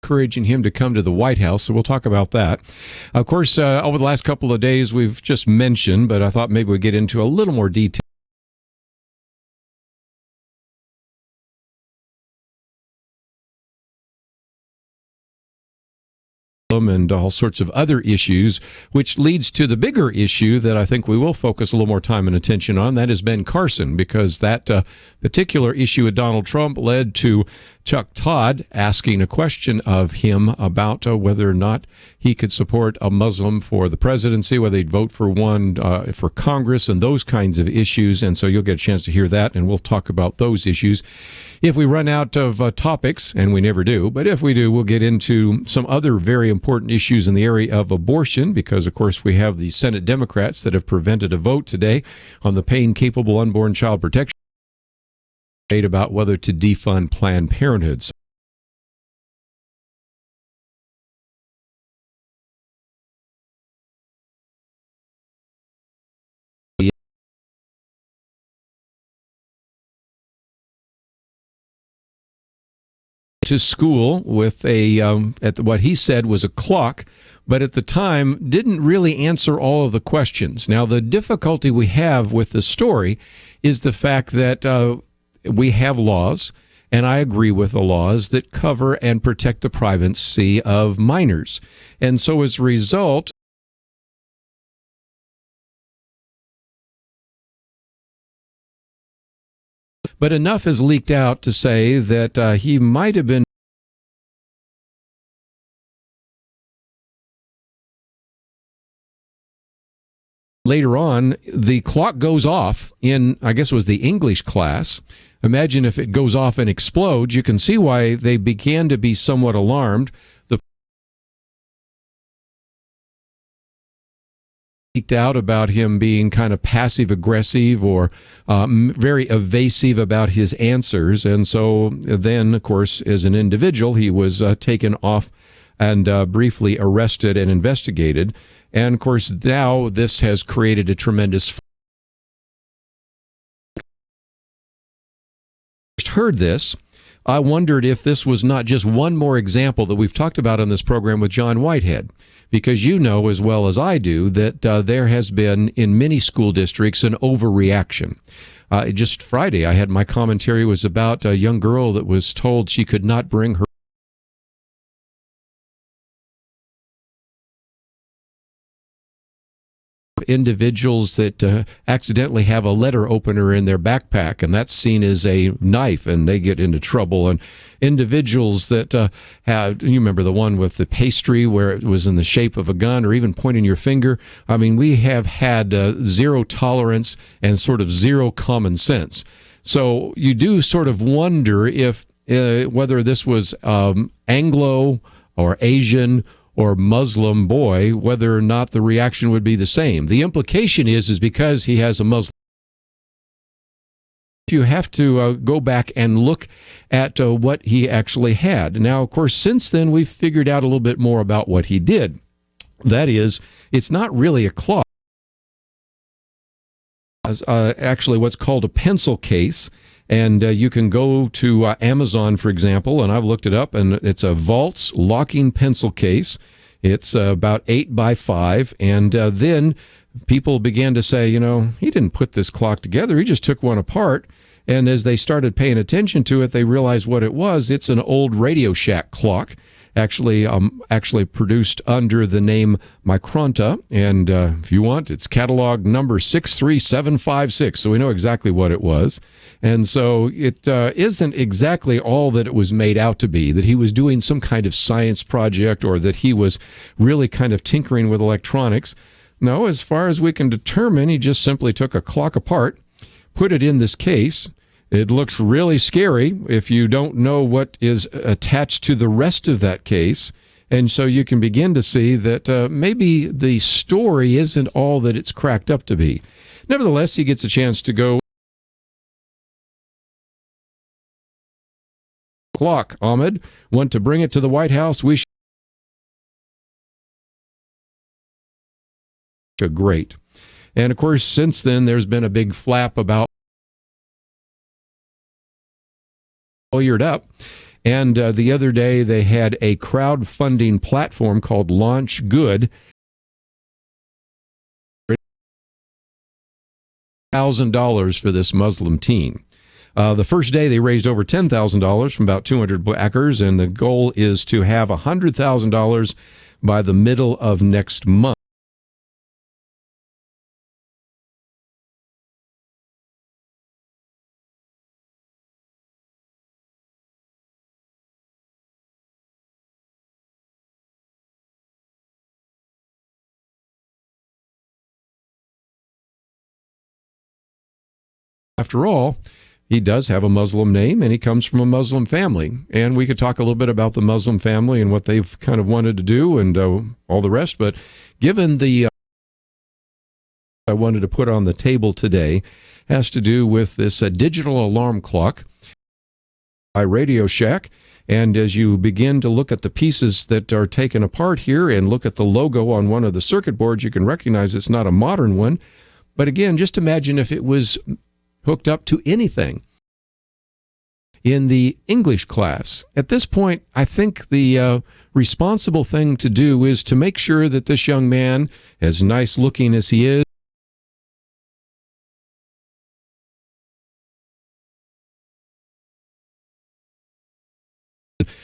encouraging him to come to the White House, so we'll talk about that. Of course, over the last couple of days, we've just mentioned, but I thought maybe we'd get into a little more detail. And all sorts of other issues, which leads to the bigger issue that I think we will focus a little more time and attention on. That is Ben Carson, because that particular issue with Donald Trump led to Chuck Todd asking a question of him about whether or not he could support a Muslim for the presidency, whether he'd vote for one for Congress, and those kinds of issues. And so you'll get a chance to hear that, and we'll talk about those issues. If we run out of topics, and we never do, but if we do, we'll get into some other very important issues in the area of abortion, because, of course, we have the Senate Democrats that have prevented a vote today on the pain-capable unborn child protection debate about whether to defund Planned Parenthood. To school with what he said was a clock, but at the time didn't really answer all of the questions. Now, the difficulty we have with the story is the fact that we have laws, and I agree with the laws that cover and protect the privacy of minors. And so as a result, but enough has leaked out to say that he might have been later on. The clock goes off in, I guess it was the English class. Imagine if it goes off and explodes. You can see why they began to be somewhat alarmed. Leaked out about him being kind of passive-aggressive or very evasive about his answers. And so then, of course, as an individual, he was taken off and briefly arrested and investigated. And, of course, now this has created a tremendous... Heard this, I wondered if this was not just one more example that we've talked about on this program with John Whitehead, because you know as well as I do that there has been in many school districts an overreaction. Just Friday, I had my commentary was about a young girl that was told she could not bring her individuals that accidentally have a letter opener in their backpack, and that's seen as a knife, and they get into trouble. And individuals that have, you remember the one with the pastry where it was in the shape of a gun, or even pointing your finger. I mean, we have had zero tolerance and sort of zero common sense. So you do sort of wonder if whether this was Anglo or Asian or Muslim boy, whether or not the reaction would be the same. The implication is because he has a Muslim. You have to go back and look at what he actually had. Now, of course, since then, we've figured out a little bit more about what he did. That is, it's not really a clock. Actually, what's called a pencil case. And you can go to Amazon, for example, and I've looked it up, and it's a Valtz locking pencil case. It's about 8 by 5, and then people began to say, you know, he didn't put this clock together. He just took one apart, and as they started paying attention to it, they realized what it was. It's an old Radio Shack clock, actually produced under the name Micronta, and if you want, it's catalog number 63756, so we know exactly what it was. And so it isn't exactly all that it was made out to be, that he was doing some kind of science project or that he was really kind of tinkering with electronics. No, as far as we can determine, he just simply took a clock apart, put it in this case. It looks really scary if you don't know what is attached to the rest of that case. And so you can begin to see that maybe the story isn't all that it's cracked up to be. Nevertheless, he gets a chance to go. Clock, Ahmed, want to bring it to the White House? We should. Great. And of course, since then, there's been a big flap about lawyered up. And the other day, they had a crowdfunding platform called Launch Good. $1,000 for this Muslim teen. The first day, they raised over $10,000 from about 200 backers, and the goal is to have $100,000 by the middle of next month. After all, he does have a Muslim name, and he comes from a Muslim family. And we could talk a little bit about the Muslim family and what they've kind of wanted to do and all the rest. But given the I wanted to put on the table today has to do with this digital alarm clock by Radio Shack. And as you begin to look at the pieces that are taken apart here and look at the logo on one of the circuit boards, you can recognize it's not a modern one. But again, just imagine if it was hooked up to anything in the English class. At this point, I think the responsible thing to do is to make sure that this young man, as nice looking as he is,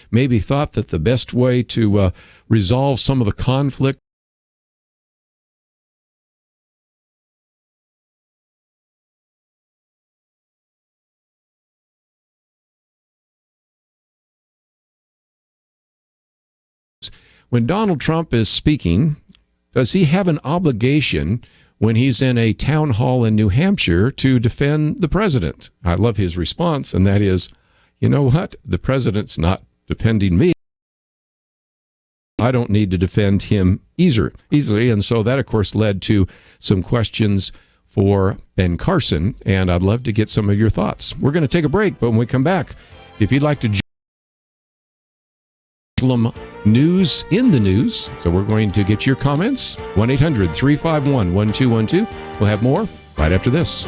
maybe thought that the best way to resolve some of the conflict when Donald Trump is speaking, does he have an obligation when he's in a town hall in New Hampshire to defend the president? I love his response, and that is, you know what? The president's not defending me. I don't need to defend him easily. And so that, of course, led to some questions for Ben Carson, and I'd love to get some of your thoughts. We're going to take a break, but when we come back, if you'd like to join Muslim news in the news, so we're going to get your comments, 1-800-351-1212. We'll have more right after this.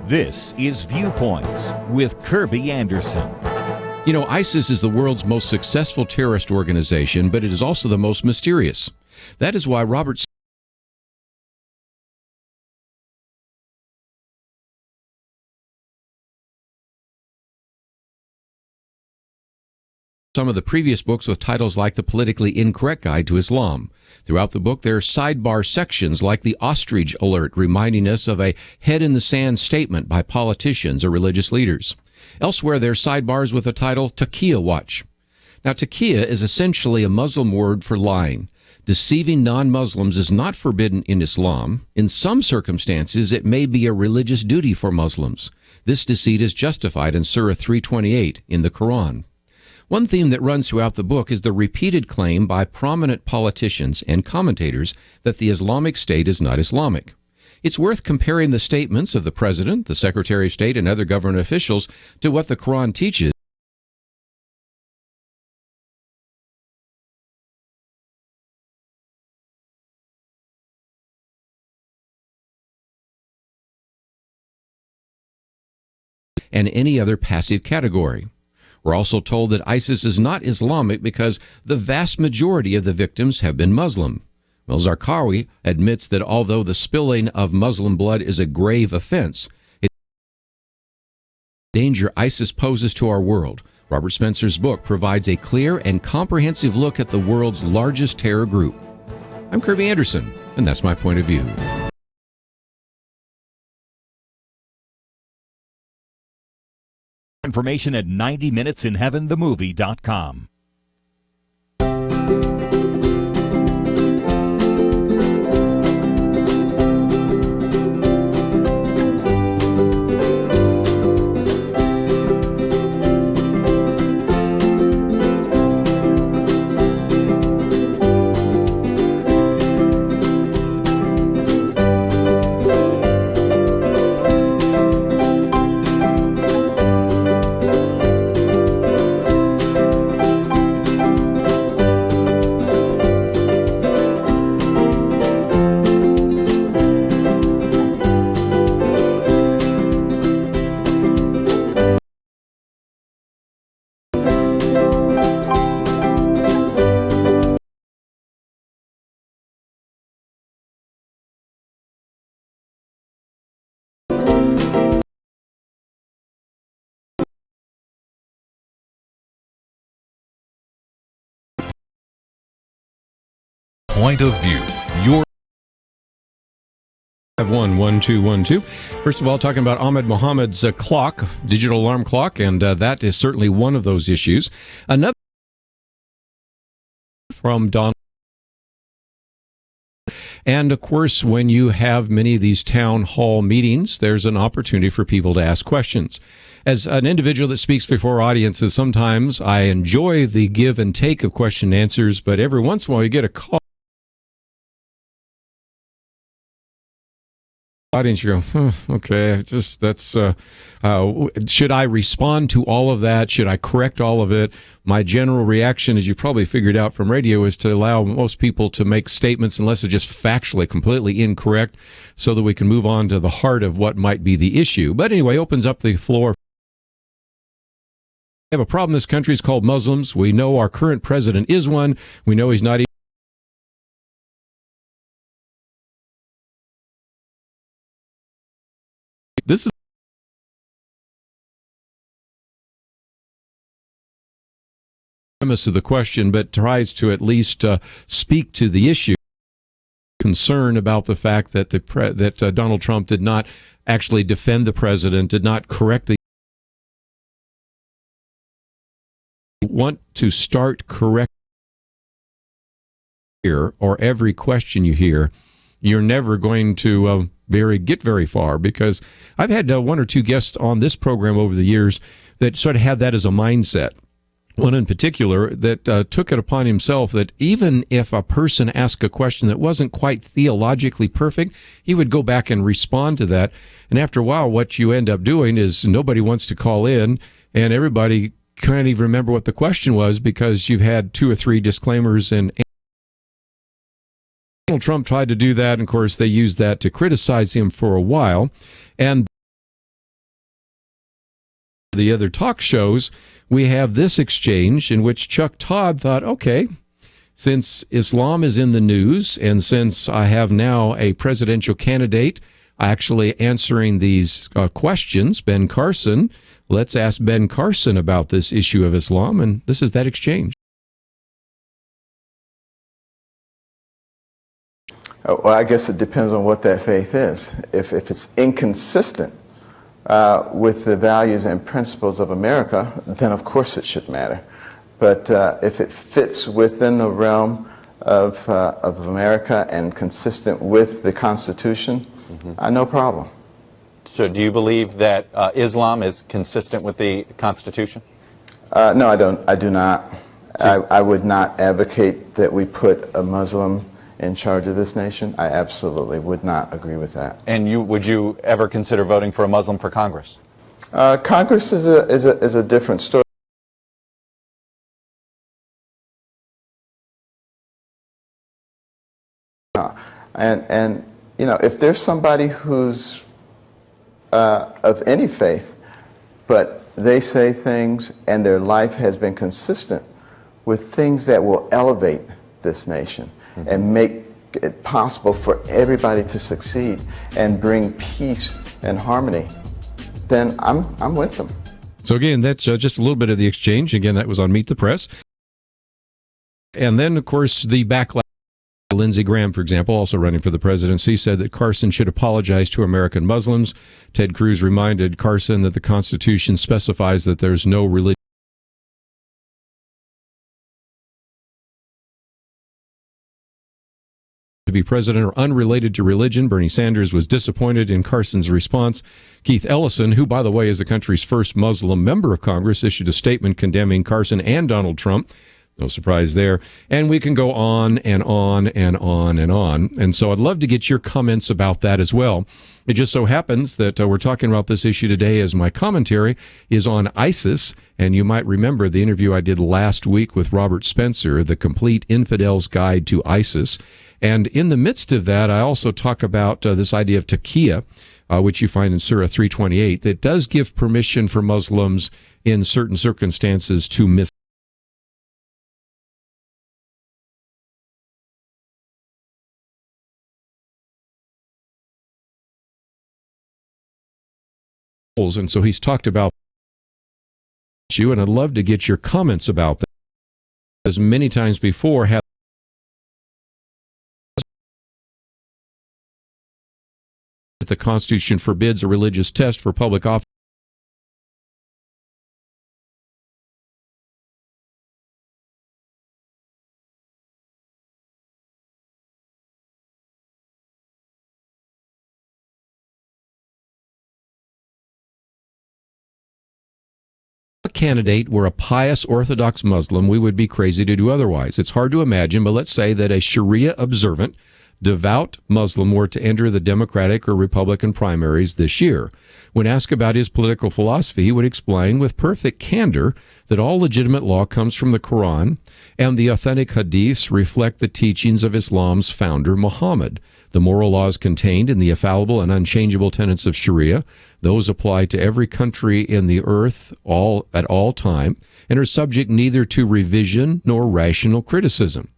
This is Viewpoints with Kerby Anderson. You know, ISIS is the world's most successful terrorist organization, but it is also the most mysterious. That is why Robert some of the previous books with titles like The Politically Incorrect Guide to Islam. Throughout the book, there are sidebar sections like the ostrich alert, reminding us of a head-in-the-sand statement by politicians or religious leaders. Elsewhere, there are sidebars with the title Taqiyya Watch. Now, taqiyya is essentially a Muslim word for lying. Deceiving non-Muslims is not forbidden in Islam. In some circumstances, it may be a religious duty for Muslims. This deceit is justified in Surah 328 in the Quran. One theme that runs throughout the book is the repeated claim by prominent politicians and commentators that the Islamic State is not Islamic. It's worth comparing the statements of the President, the Secretary of State, and other government officials to what the Quran teaches. And any other passive category. We're also told that ISIS is not Islamic because the vast majority of the victims have been Muslim. Well, Zarqawi admits that although the spilling of Muslim blood is a grave offense, it's the danger ISIS poses to our world. Robert Spencer's book provides a clear and comprehensive look at the world's largest terror group. I'm Kerby Anderson, and that's my point of view. Information at 90minutesinheaventhemovie.com. Point of View. Your Have 11212. First of all, talking about Ahmed Mohammed's clock, digital alarm clock, and that is certainly one of those issues. Another from Donald. And of course, when you have many of these town hall meetings, there's an opportunity for people to ask questions. As an individual that speaks before audiences, sometimes I enjoy the give and take of question and answers, but every once in a while you get a call. Audience, you go, okay, just that's, should I respond to all of that? Should I correct all of it? My general reaction, as you probably figured out from radio, is to allow most people to make statements unless it's just factually completely incorrect so that we can move on to the heart of what might be the issue. But anyway, opens up the floor. We have a problem in this country. It's called Muslims. We know our current president is one. We know he's not even. This is the premise of the question, but tries to at least speak to the issue. Concern about the fact that Donald Trump did not actually defend the president, did not correct the. Want to start correct here, or every question you hear, you're never going to get very far, because I've had one or two guests on this program over the years that sort of had that as a mindset. One in particular that took it upon himself that even if a person asked a question that wasn't quite theologically perfect, he would go back and respond to that. And after a while, what you end up doing is nobody wants to call in, and everybody can't even remember what the question was because you've had two or three disclaimers. And Donald Trump tried to do that, and of course they used that to criticize him for a while. And the other talk shows, we have this exchange in which Chuck Todd thought, okay, since Islam is in the news, and since I have now a presidential candidate actually answering these questions, Ben Carson, let's ask Ben Carson about this issue of Islam, and this is that exchange. Well, I guess it depends on what that faith is. If it's inconsistent with the values and principles of America, then of course it should matter. But if it fits within the realm of America and consistent with the Constitution, no problem. So do you believe that Islam is consistent with the Constitution? No, I don't. I do not. I would not advocate that we put a Muslim in charge of this nation. I absolutely would not agree with that. And would you ever consider voting for a Muslim for Congress? Congress is a different story. And you know, if there's somebody who's of any faith, but they say things and their life has been consistent with things that will elevate this nation and make it possible for everybody to succeed and bring peace and harmony, then I'm with them. So again, that's just a little bit of the exchange. Again, that was on Meet the Press. And then, of course, the backlash. Lindsey Graham, for example, also running for the presidency, said that Carson should apologize to American Muslims. Ted Cruz reminded Carson that the Constitution specifies that there's no religion to be president or unrelated to religion. Bernie Sanders was disappointed in Carson's response. Keith Ellison, who, by the way, is the country's first Muslim member of Congress, issued a statement condemning Carson and Donald Trump. No surprise there. And we can go on and on and on and on. And so I'd love to get your comments about that as well. It just so happens that we're talking about this issue today as my commentary is on ISIS. And you might remember the interview I did last week with Robert Spencer, The Complete Infidel's Guide to ISIS. And in the midst of that, I also talk about this idea of taqiyya, which you find in Surah 328, that does give permission for Muslims in certain circumstances to miss. And so he's talked about you, and I'd love to get your comments about that. As many times before, have the Constitution forbids a religious test for public office. Candidate were a pious Orthodox Muslim, we would be crazy to do otherwise. It's hard to imagine, but let's say that a Sharia observant, devout Muslim were to enter the Democratic or Republican primaries this year. When asked about his political philosophy, he would explain with perfect candor that all legitimate law comes from the Quran, and the authentic hadiths reflect the teachings of Islam's founder, Muhammad. The moral laws contained in the infallible and unchangeable tenets of Sharia, those apply to every country in the earth at all time, and are subject neither to revision nor rational criticism.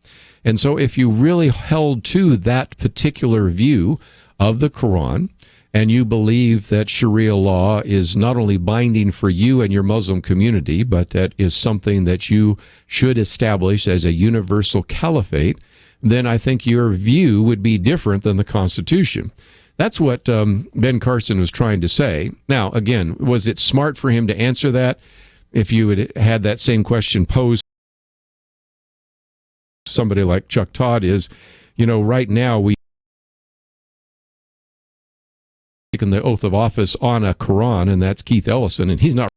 And so if you really held to that particular view of the Quran, and you believe that Sharia law is not only binding for you and your Muslim community, but that is something that you should establish as a universal caliphate, then I think your view would be different than the Constitution. That's what Ben Carson was trying to say. Now, again, was it smart for him to answer that? If you had that same question posed to somebody like Chuck Todd is, right now we taken the oath of office on a Quran, and that's Keith Ellison, and he's not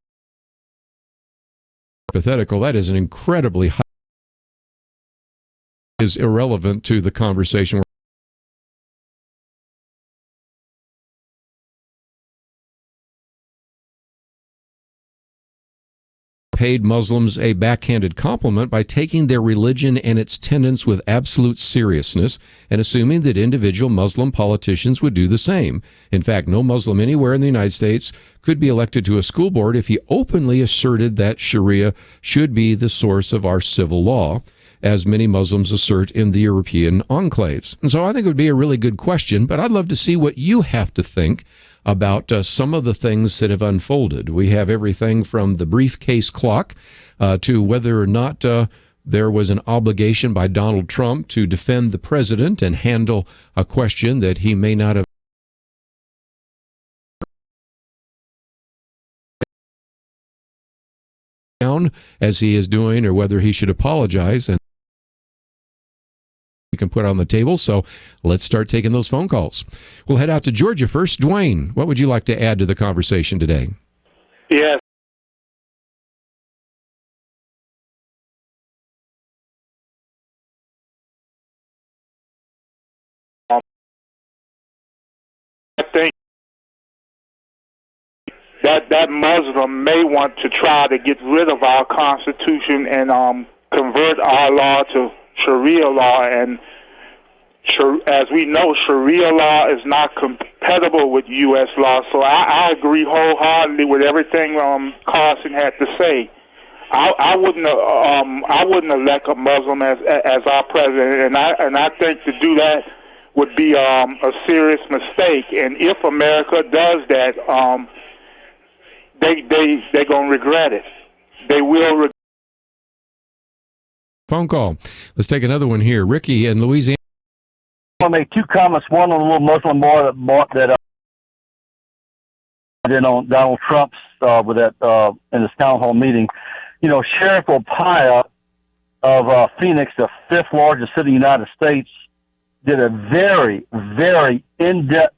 hypothetical. That is an incredibly high, is irrelevant to the conversation. Paid Muslims a backhanded compliment by taking their religion and its tenets with absolute seriousness and assuming that individual Muslim politicians would do the same. In fact, no Muslim anywhere in the United States could be elected to a school board if he openly asserted that Sharia should be the source of our civil law, as many Muslims assert in the European enclaves. And so I think it would be a really good question, but I'd love to see what you have to think about some of the things that have unfolded. We have everything from the briefcase clock to whether or not there was an obligation by Donald Trump to defend the president and handle a question that he may not have down as he is doing, or whether he should apologize. And we can put on the table. So let's start taking those phone calls. We'll head out to Georgia first. Dwayne, what would you like to add to the conversation today? Yes. I think that Muslim may want to try to get rid of our Constitution and convert our law to Sharia law, and as we know, Sharia law is not compatible with U.S. law. So I agree wholeheartedly with everything Carson had to say. I wouldn't elect a Muslim as our president, and I think to do that would be a serious mistake. And if America does that, they're gonna regret it. They will regret. Phone call. Let's take another one here. Ricky in Louisiana. I want to make two comments. One on the little Muslim bar that did on Donald Trump's with that in his town hall meeting. Sheriff Opaya of Phoenix, the fifth largest city in the United States, did a very, very in-depth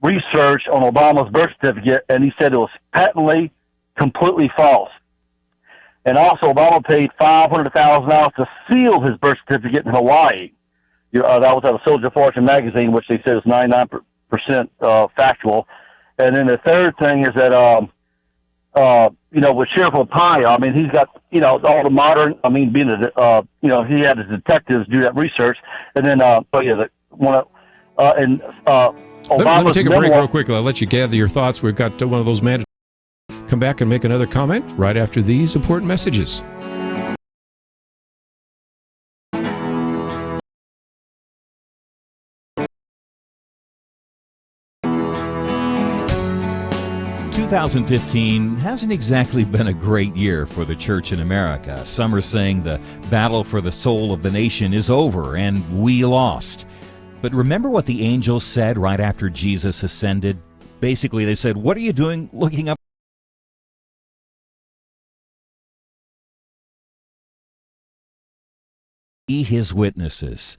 research on Obama's birth certificate, and he said it was patently, completely false. And also, Obama paid $500,000 to seal his birth certificate in Hawaii. That was out of Soldier Fortune magazine, which they said is 99% factual. And then the third thing is that, with Sheriff Opaya, he's got, all the modern, being he had his detectives do that research. And then, Obama's let me take a break real quickly. I'll let you gather your thoughts. We've got one of those mandatory. Come back and make another comment right after these important messages. In 2015 hasn't exactly been a great year for the church in America. Some are saying the battle for the soul of the nation is over and we lost. But remember what the angels said right after Jesus ascended? Basically, they said, "What are you doing looking up?" Be his witnesses.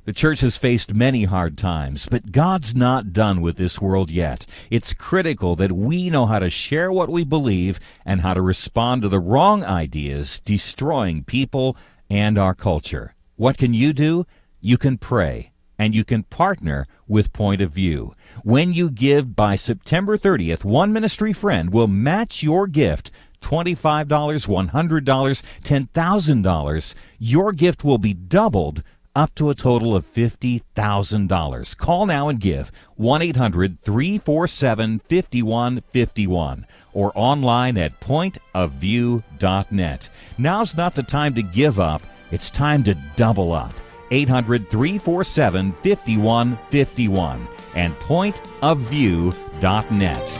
The church has faced many hard times, but God's not done with this world yet. It's critical that we know how to share what we believe and how to respond to the wrong ideas destroying people and our culture. What can you do? You can pray, and you can partner with Point of View. When you give by September 30th, one ministry friend will match your gift. $25, $100, $10,000. Your gift will be doubled up to a total of $50,000. Call now and give 1-800-347-5151 or online at pointofview.net. Now's not the time to give up. It's time to double up. 800-347-5151 and pointofview.net.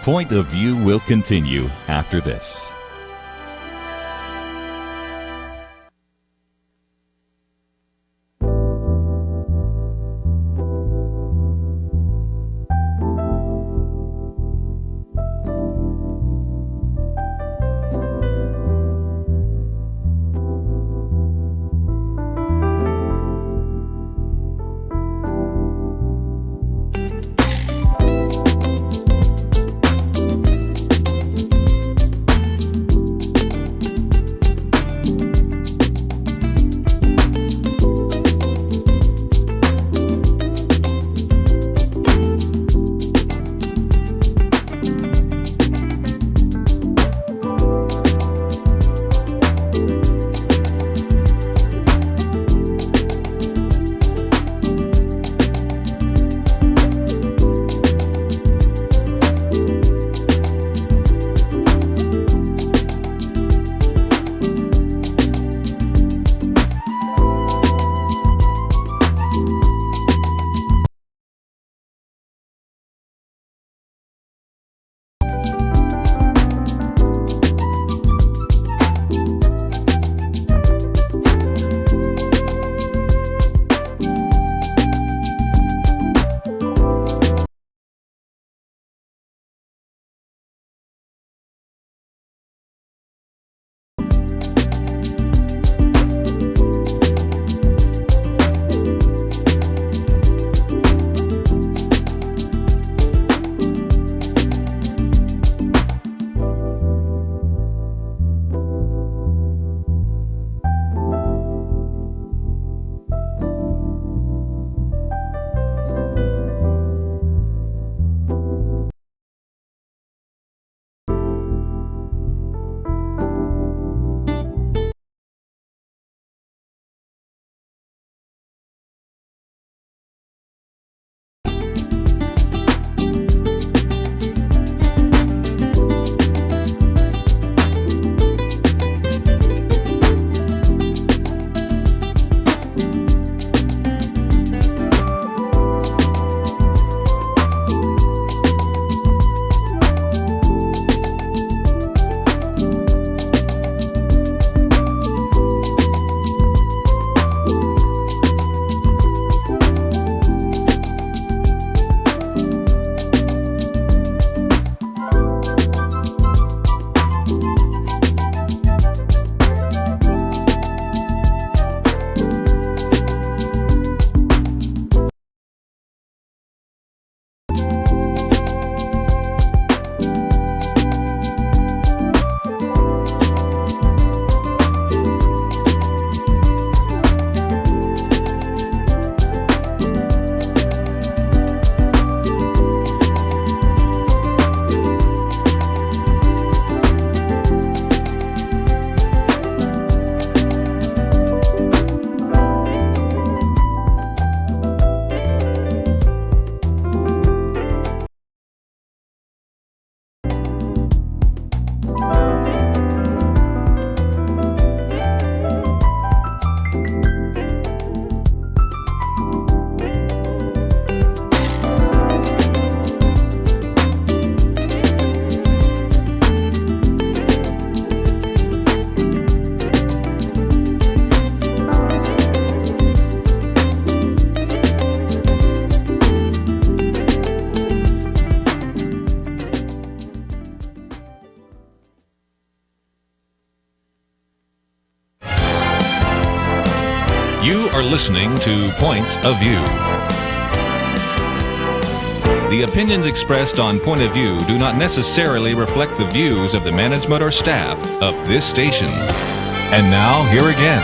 Point of View will continue after this. You are listening to Point of View. The opinions expressed on Point of View do not necessarily reflect the views of the management or staff of this station. And now, here again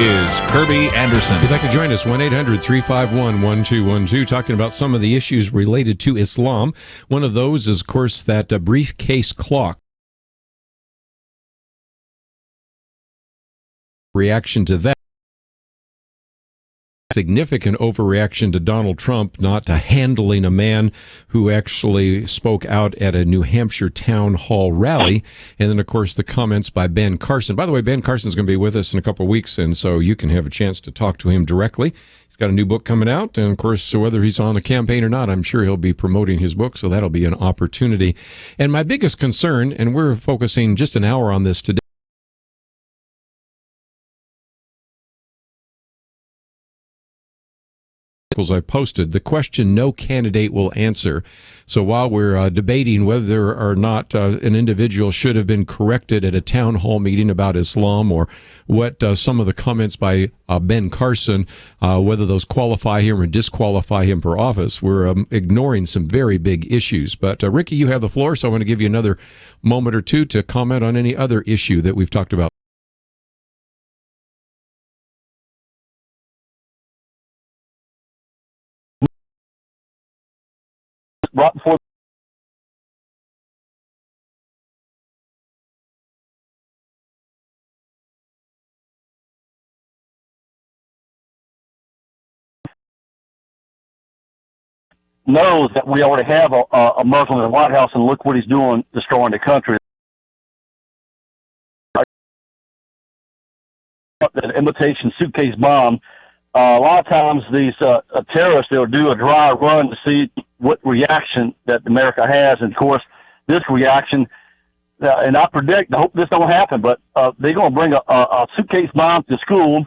is Kerby Anderson. If you'd like to join us, 1-800-351-1212, talking about some of the issues related to Islam. One of those is, of course, that briefcase clock. Reaction to that. Significant overreaction to Donald Trump not handling a man who actually spoke out at a New Hampshire town hall rally. And then, of course, the comments by Ben Carson. By the way, Ben Carson's going to be with us in a couple of weeks, and so you can have a chance to talk to him directly. He's got a new book coming out, and, of course, so whether he's on the campaign or not, I'm sure he'll be promoting his book, so that'll be an opportunity. And my biggest concern, and we're focusing just an hour on this today, I've posted, the question no candidate will answer. So while we're debating whether or not an individual should have been corrected at a town hall meeting about Islam, or what some of the comments by Ben Carson, whether those qualify him or disqualify him for office, we're ignoring some very big issues. But Ricky, you have the floor, so I want to give you another moment or two to comment on any other issue that we've talked about. Right before knows that we already have a Muslim in the White House, and look what he's doing, destroying the country. That imitation suitcase bomb. A lot of times these terrorists, they'll do a dry run to see what reaction that America has. And, of course, this reaction, and I predict, I hope this don't happen, but they're going to bring a suitcase bomb to school,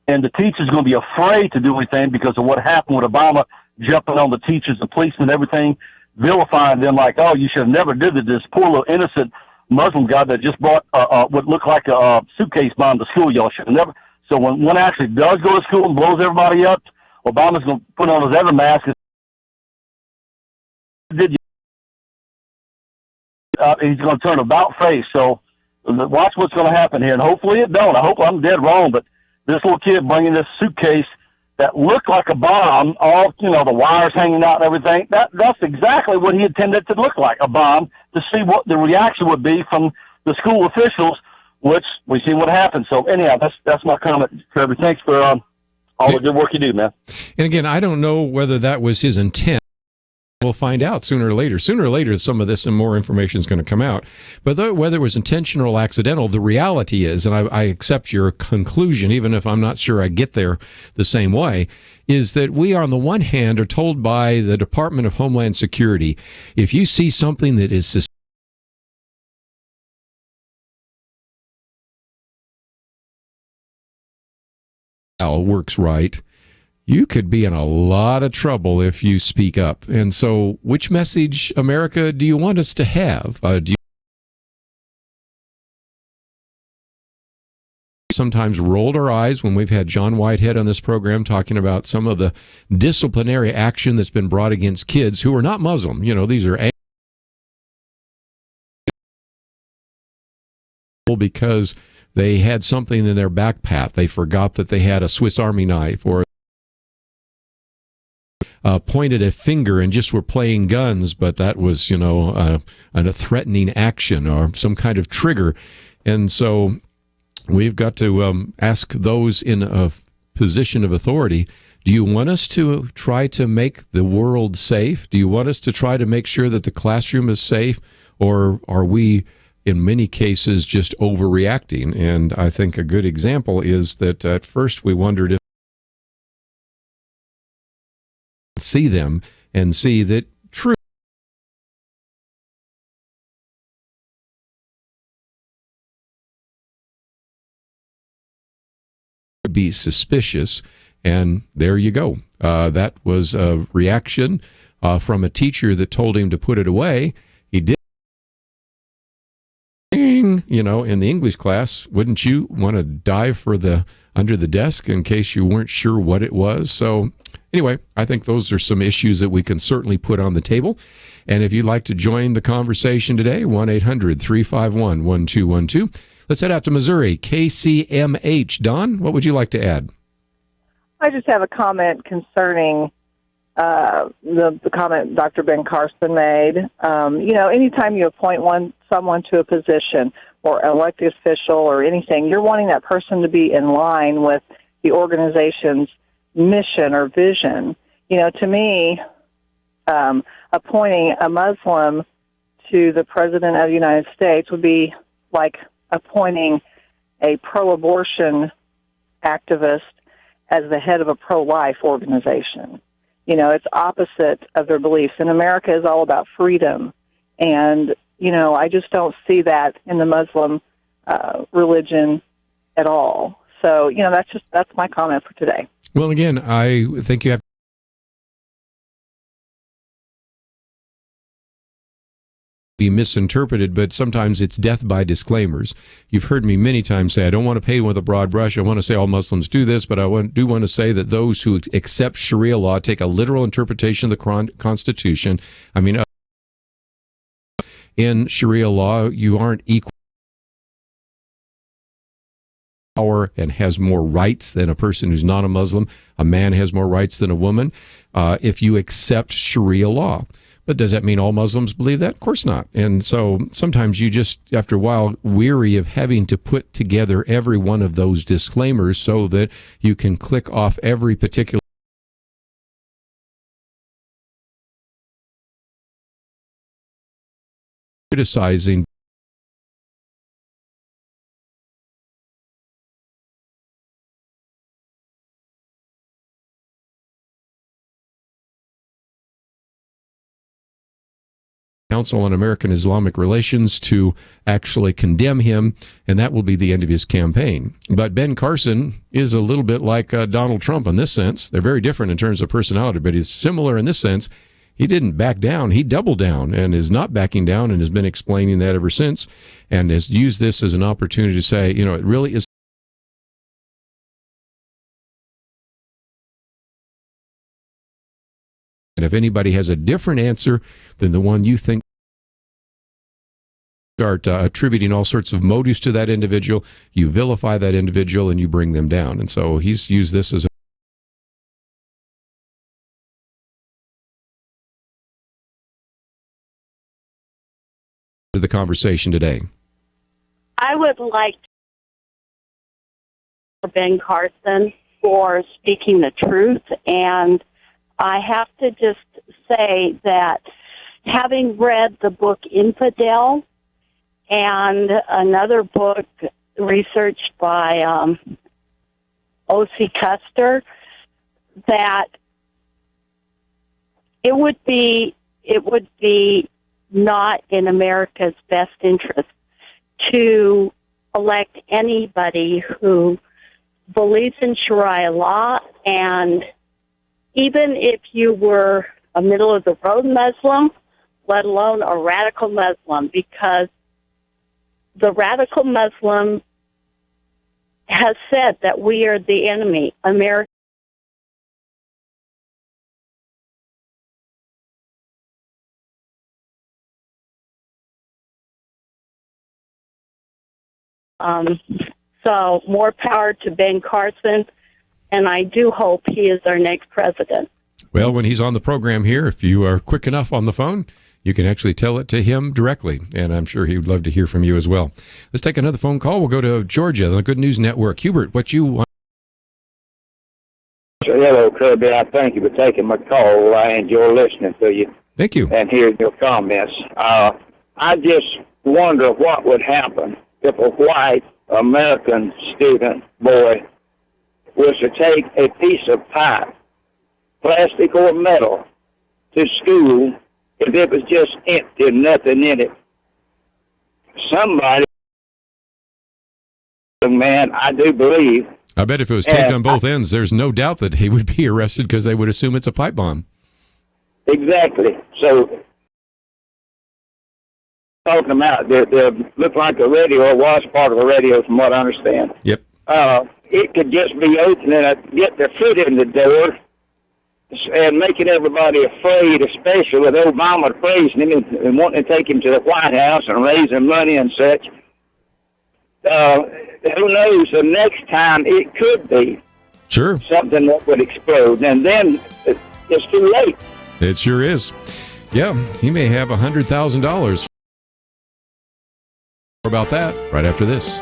and the teacher's going to be afraid to do anything because of what happened with Obama jumping on the teachers, the policemen, everything, vilifying them like, oh, you should have never did it. This poor little innocent Muslim guy that just brought what looked like a suitcase bomb to school, y'all should have never. So when one actually does go to school and blows everybody up, Obama's going to put on his other mask. He's going to turn about face. So watch what's going to happen here, and hopefully it don't. I hope I'm dead wrong, but this little kid bringing this suitcase that looked like a bomb, all the wires hanging out and everything. That's exactly what he intended to look like, a bomb, to see what the reaction would be from the school officials, which we see what happened. So anyhow, that's my comment, Trevor. Thanks for all the good work you do, man. And again, I don't know whether that was his intent. We'll find out sooner or later. Sooner or later, some of this and more information is going to come out. But whether it was intentional or accidental, the reality is, and I accept your conclusion, even if I'm not sure I get there the same way, is that we, on the one hand, are told by the Department of Homeland Security, if you see something that is suspicious, works right, you could be in a lot of trouble if you speak up. And so which message, America, do you want us to have? Do you sometimes rolled our eyes when we've had John Whitehead on this program talking about some of the disciplinary action that's been brought against kids who are not Muslim? These are because they had something in their backpack. They forgot that they had a Swiss Army knife, or pointed a finger and just were playing guns, but that was, a threatening action or some kind of trigger. And so we've got to ask those in a position of authority, do you want us to try to make the world safe? Do you want us to try to make sure that the classroom is safe? Or are we, in many cases, just overreacting? And I think a good example is that at first we wondered if see them and see that true would be suspicious, and there you go. That was a reaction from a teacher that told him to put it away. He did. in the English class, wouldn't you want to dive for the under the desk in case you weren't sure what it was? So anyway, I think those are some issues that we can certainly put on the table. And if you'd like to join the conversation today, 1-800-351-1212. Let's head out to Missouri. KCMH. Don, what would you like to add? I just have a comment concerning the comment Dr. Ben Carson made. Anytime you appoint someone to a position or elected official or anything, you're wanting that person to be in line with the organization's mission or vision. To me, appointing a Muslim to the President of the United States would be like appointing a pro-abortion activist as the head of a pro-life organization. It's opposite of their beliefs. And America is all about freedom. And, I just don't see that in the Muslim religion at all. So, that's my comment for today. Well, again, I think you have to be misinterpreted, but sometimes it's death by disclaimers. You've heard me many times say I don't want to paint with a broad brush. I want to say all Muslims do this, but I do want to say that those who accept Sharia law take a literal interpretation of the Constitution. I mean, in Sharia law, you aren't equal power and has more rights than a person who's not a Muslim. A man has more rights than a woman if you accept Sharia law. But does that mean all Muslims believe that? Of course not. And so sometimes you just, after a while, weary of having to put together every one of those disclaimers so that you can click off every particular criticizing Council on American Islamic Relations to actually condemn him, and that will be the end of his campaign. But Ben Carson is a little bit like Donald Trump in this sense. They're very different in terms of personality, but he's similar in this sense. He didn't back down. He doubled down and is not backing down and has been explaining that ever since and has used this as an opportunity to say, it really is. And if anybody has a different answer than the one you think, start attributing all sorts of motives to that individual, you vilify that individual and you bring them down. And so he's used this as the conversation today. I would like to Ben Carson for speaking the truth, and I have to just say that having read the book Infidel and another book researched by O.C. Custer, that it would be not in America's best interest to elect anybody who believes in Sharia law, and even if you were a middle-of-the-road Muslim, let alone a radical Muslim, because the radical Muslim has said that we are the enemy. America So more power to Ben Carson, and I do hope he is our next president. Well, when he's on the program here, if you are quick enough on the phone, you can actually tell it to him directly, and I'm sure he would love to hear from you as well. Let's take another phone call. We'll go to Georgia, the Good News Network. Hubert, what you want? Hello, Kirby. I thank you for taking my call. I enjoy listening to you. Thank you. And hearing your comments. I just wonder what would happen if a white American student boy was to take a piece of pipe, plastic or metal, to school if it was just empty and nothing in it. Somebody, man, I do believe. I bet if it was taped on both ends, there's no doubt that he would be arrested because they would assume it's a pipe bomb. Exactly. So talking about that looked like a radio, or was part of a radio from what I understand. Yep. It could just be opening, get their foot in the door and making everybody afraid, especially with Obama praising him and wanting to take him to the White House and raising money and such. Who knows, the next time it could be something that would explode, and then it's too late. It sure is. Yeah, he may have $100,000. About that right after this.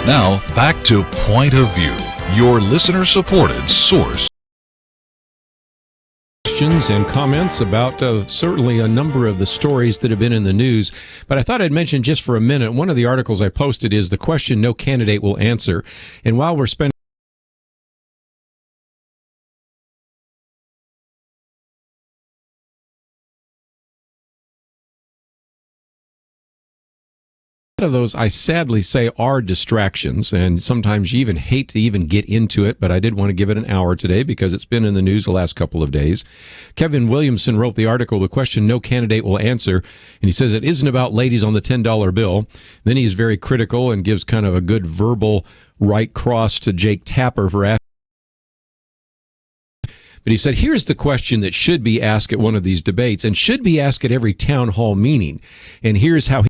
Now, back to Point of View, your listener-supported source. Questions and comments about certainly a number of the stories that have been in the news. But I thought I'd mention just for a minute, one of the articles I posted is the question no candidate will answer. And while we're spending of those, I sadly say, are distractions, and sometimes you even hate to even get into it, but I did want to give it an hour today because it's been in the news the last couple of days. Kevin Williamson wrote the article, The Question No Candidate Will Answer, and he says it isn't about ladies on the $10 bill. Then he's very critical and gives kind of a good verbal right cross to Jake Tapper for asking. But he said, here's the question that should be asked at one of these debates and should be asked at every town hall meeting. And here's how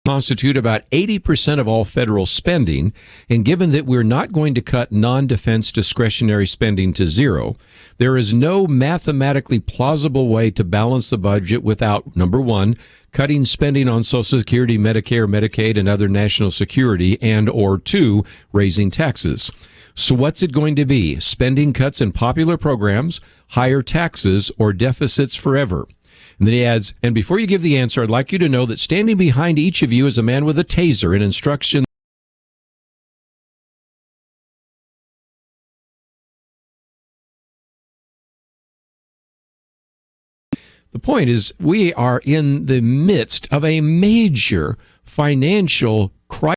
constitute about 80% of all federal spending, and given that we're not going to cut non-defense discretionary spending to zero, there is no mathematically plausible way to balance the budget without, number one, cutting spending on Social Security, Medicare, Medicaid, and other national security, and or two, raising taxes. So what's it going to be? Spending cuts in popular programs, higher taxes, or deficits forever? And then he adds, and before you give the answer, I'd like you to know that standing behind each of you is a man with a taser and instruction. The point is, we are in the midst of a major financial crisis.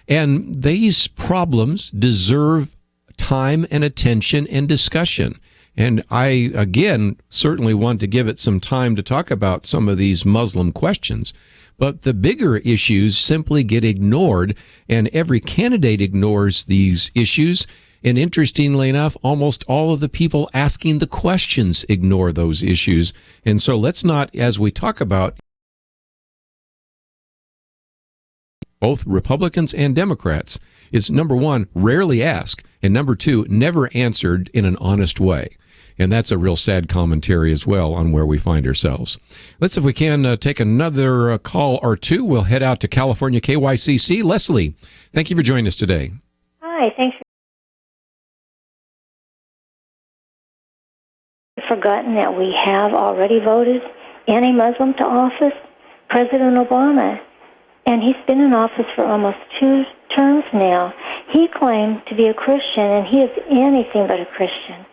And these problems deserve time and attention and discussion. And I, again, certainly want to give it some time to talk about some of these Muslim questions. But the bigger issues simply get ignored, and every candidate ignores these issues. And interestingly enough, almost all of the people asking the questions ignore those issues. And so let's not, as we talk about both Republicans and Democrats, is number one, rarely asked, and number two, never answered in an honest way. And that's a real sad commentary as well on where we find ourselves. Let's, if we can, take another call or two. We'll head out to California, KYCC. Leslie, thank you for joining us today. Hi, thanks for forgotten that we have already voted anti-Muslim to office, President Obama. And he's been in office for almost 2 terms now. He claimed to be a Christian, and he is anything but a Christian.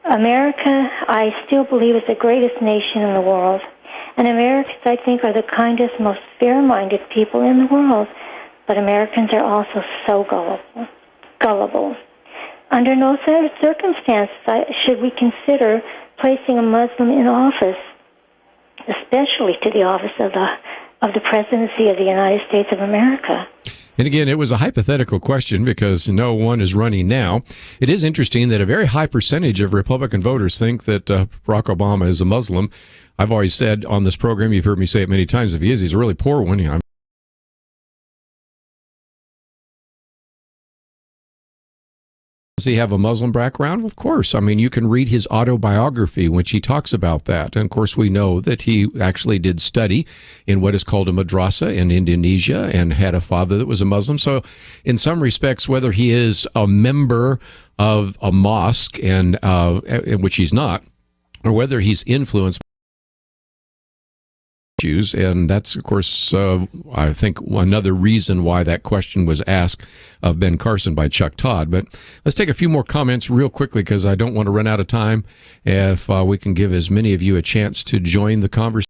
America, I still believe, is the greatest nation in the world. And Americans, I think, are the kindest, most fair-minded people in the world. But Americans are also so gullible. Under no circumstances should we consider placing a Muslim in office, especially to the office of the presidency of the United States of America. And again, it was a hypothetical question because no one is running now. It is interesting that a very high percentage of Republican voters think that Barack Obama is a Muslim. I've always said on this program, you've heard me say it many times, if he is, he's a really poor one. Does he have a Muslim background? Of course. I mean, you can read his autobiography, which he talks about that. And of course, we know that he actually did study in what is called a madrasa in Indonesia and had a father that was a Muslim. So in some respects, whether he is a member of a mosque, and which he's not, or whether he's influenced issues, and that's, of course, I think another reason why that question was asked of Ben Carson by Chuck Todd. But let's take a few more comments real quickly because I don't want to run out of time. If we can give as many of you a chance to join the conversation.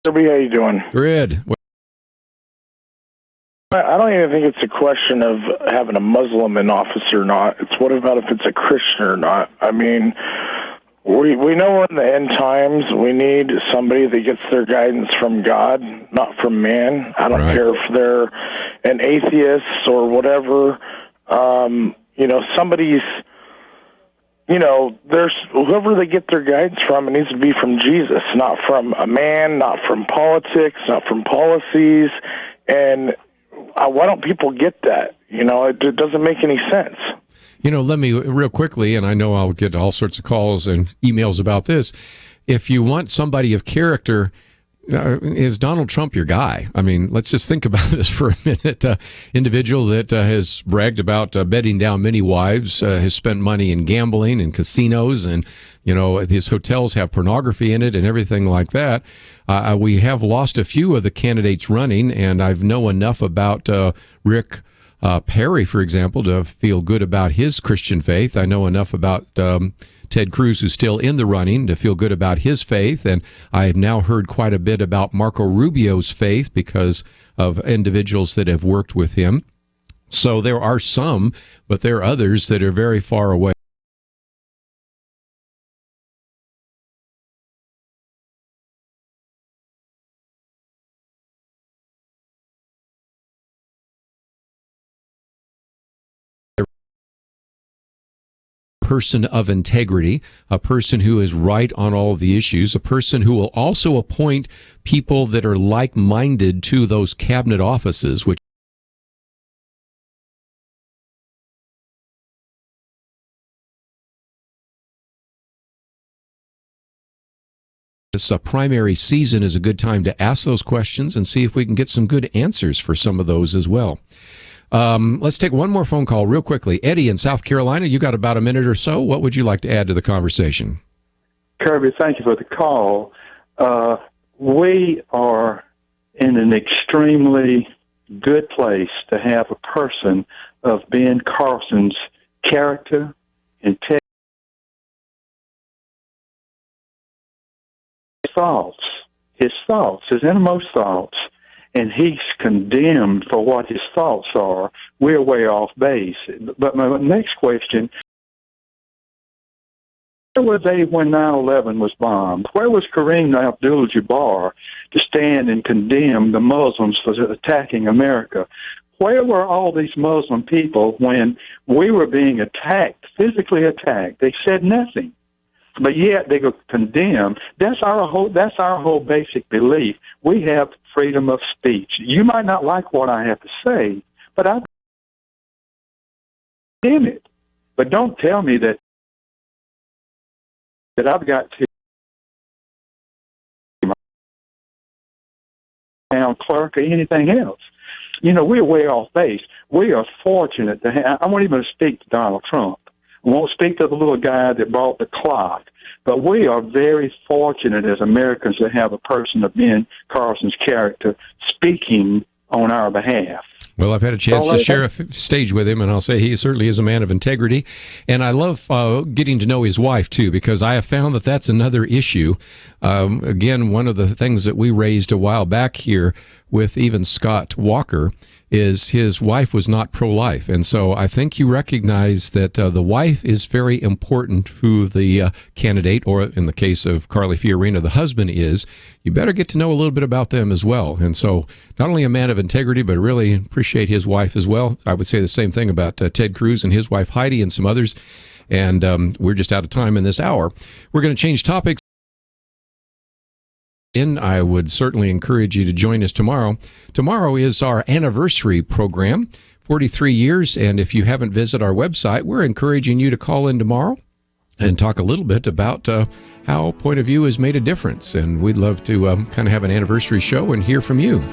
Kirby, how you doing? Good. I don't even think it's a question of having a Muslim in office or not. It's what about if it's a Christian or not? I mean, we know we're in the end times. We need somebody that gets their guidance from God, not from man. I don't care if they're an atheist or whatever. Somebody's, there's whoever they get their guidance from, it needs to be from Jesus, not from a man, not from politics, not from policies. And why don't people get that? It doesn't make any sense. Let me real quickly, and I know I'll get all sorts of calls and emails about this. If you want somebody of character, is Donald Trump your guy? I mean, let's just think about this for a minute. Individual that has bragged about bedding down many wives, has spent money in gambling and casinos, and his hotels have pornography in it and everything like that. We have lost a few of the candidates running, and I know enough about Rick Perry, for example, to feel good about his Christian faith. I know enough about Ted Cruz, who's still in the running, to feel good about his faith. And I have now heard quite a bit about Marco Rubio's faith because of individuals that have worked with him. So there are some, but there are others that are very far away. person of integrity, a person who is right on all of the issues, a person who will also appoint people that are like-minded to those cabinet offices, which this primary season is a good time to ask those questions and see if we can get some good answers for some of those as well. Let's take one more phone call real quickly. Eddie in South Carolina, you got about a minute or so. What would you like to add to the conversation? Kirby, thank you for the call. We are in an extremely good place to have a person of Ben Carson's character, integrity, his innermost thoughts, and he's condemned for what his thoughts are. We're way off base. But my next question, where were they when 9/11 was bombed? Where was Kareem Abdul-Jabbar to stand and condemn the Muslims for attacking America? Where were all these Muslim people when we were being attacked, physically attacked? They said nothing. But yet they go condemn. That's our whole basic belief. We have freedom of speech. You might not like what I have to say, but I condemn it. But don't tell me that I've got to town clerk or anything else. You know, we're way off base. We are fortunate to have. I won't even speak to Donald Trump. I won't speak to the little guy that brought the clock. But we are very fortunate as Americans to have a person of Ben Carson's character speaking on our behalf. Well, I've had a chance to share a stage with him, and I'll say he certainly is a man of integrity. And I love getting to know his wife, too, because I have found that that's another issue. Again, one of the things that we raised a while back here with even Scott Walker is his wife was not pro-life. And so I think you recognize that the wife is very important who the candidate, or in the case of Carly Fiorina, the husband is. You better get to know a little bit about them as well. And so not only a man of integrity, but really appreciate his wife as well. I would say the same thing about Ted Cruz and his wife Heidi and some others. And we're just out of time in this hour. We're going to change topics. I would certainly encourage you to join us tomorrow. Tomorrow is our anniversary program, 43 years, and if you haven't visited our website, we're encouraging you to call in tomorrow and talk a little bit about how Point of View has made a difference, and we'd love to kind of have an anniversary show and hear from you.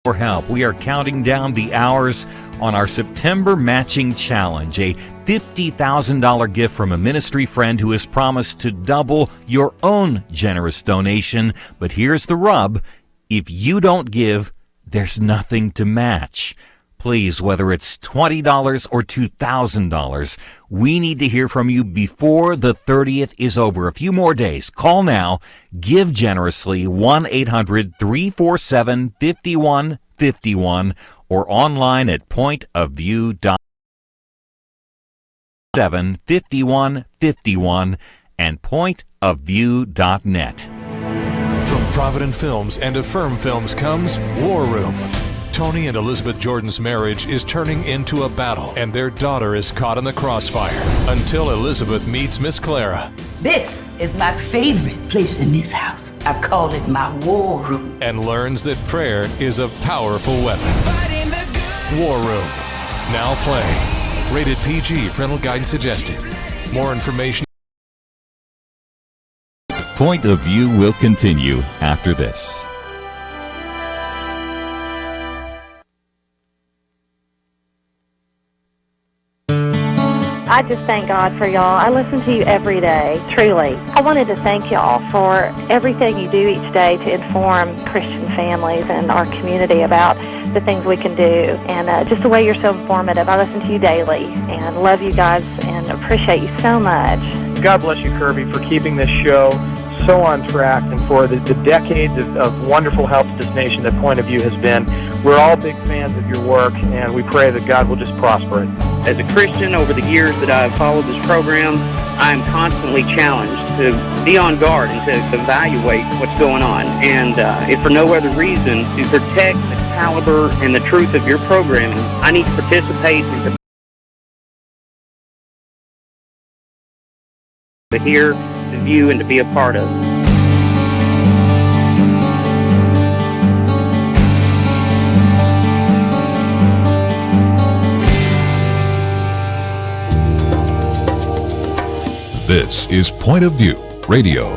For help, we are counting down the hours on our September Matching Challenge, a $50,000 gift from a ministry friend who has promised to double your own generous donation. But here's the rub. If you don't give, there's nothing to match. Please, whether it's $20 or $2,000, we need to hear from you before the 30th is over. A few more days. Call now. Give generously. 1-800-347-5151 or online at pointofview.75151 and pointofview.net. From Provident Films and Affirm Films comes War Room. Tony and Elizabeth Jordan's marriage is turning into a battle, and their daughter is caught in the crossfire until Elizabeth meets Miss Clara. This is my favorite place in this house. I call it my war room. And learns that prayer is a powerful weapon. War Room. Now play. Rated PG. Parental guidance suggested. More information. Point of View will continue after this. I just thank God for y'all. I listen to you every day, truly. I wanted to thank y'all for everything you do each day to inform Christian families and our community about the things we can do, and just the way you're so informative. I listen to you daily and love you guys and appreciate you so much. God bless you, Kirby, for keeping this show so on track and for the decades of wonderful help to this nation that Point of View has been. We're all big fans of your work, and we pray that God will just prosper it. As a Christian, over the years that I've followed this program, I'm constantly challenged to be on guard and to evaluate what's going on, and if for no other reason, to protect the caliber and the truth of your programming, I need to participate and to hear, to view, and to be a part of. This is Point of View Radio.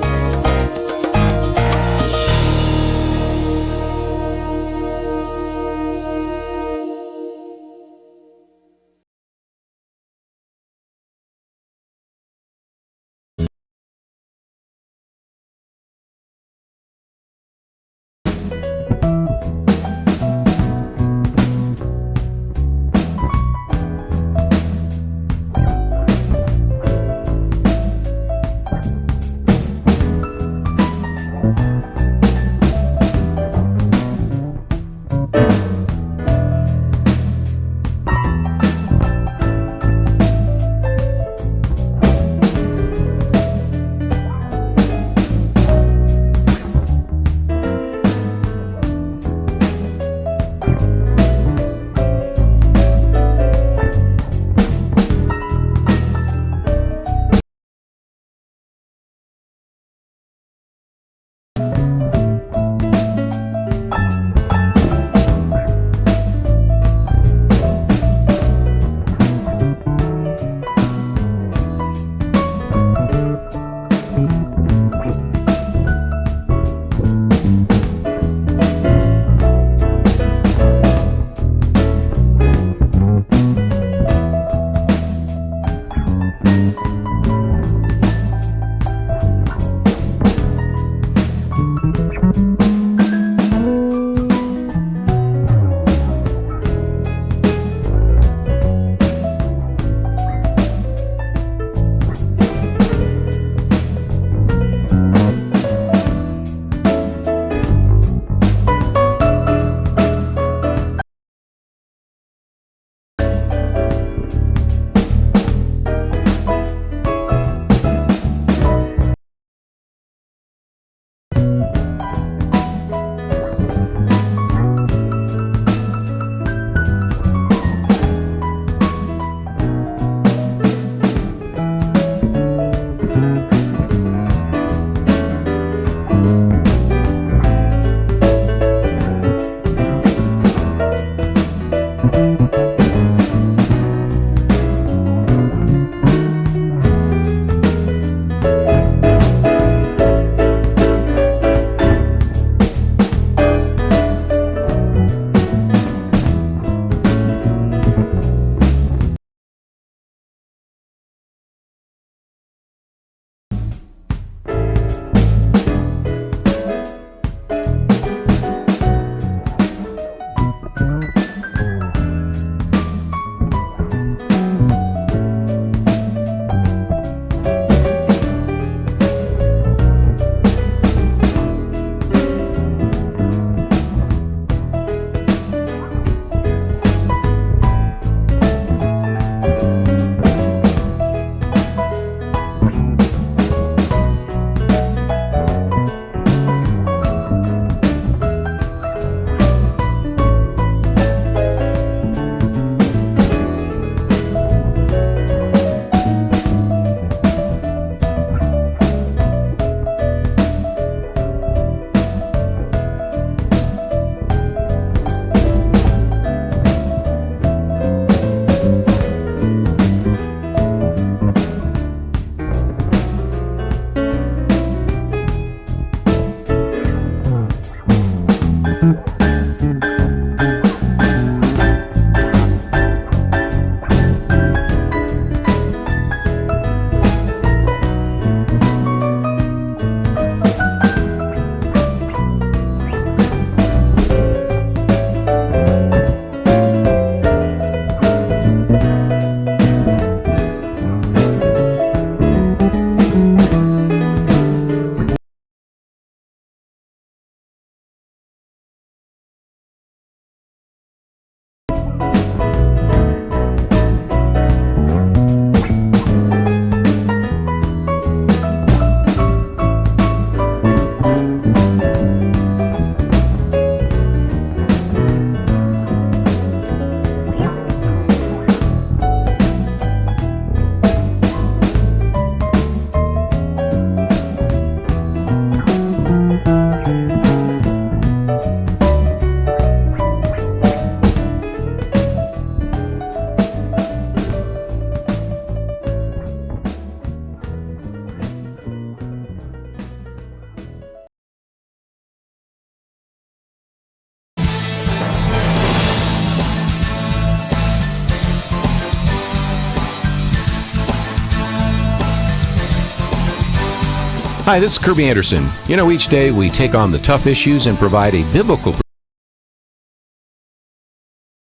Hi, this is Kirby Anderson. You know, each day we take on the tough issues and provide a biblical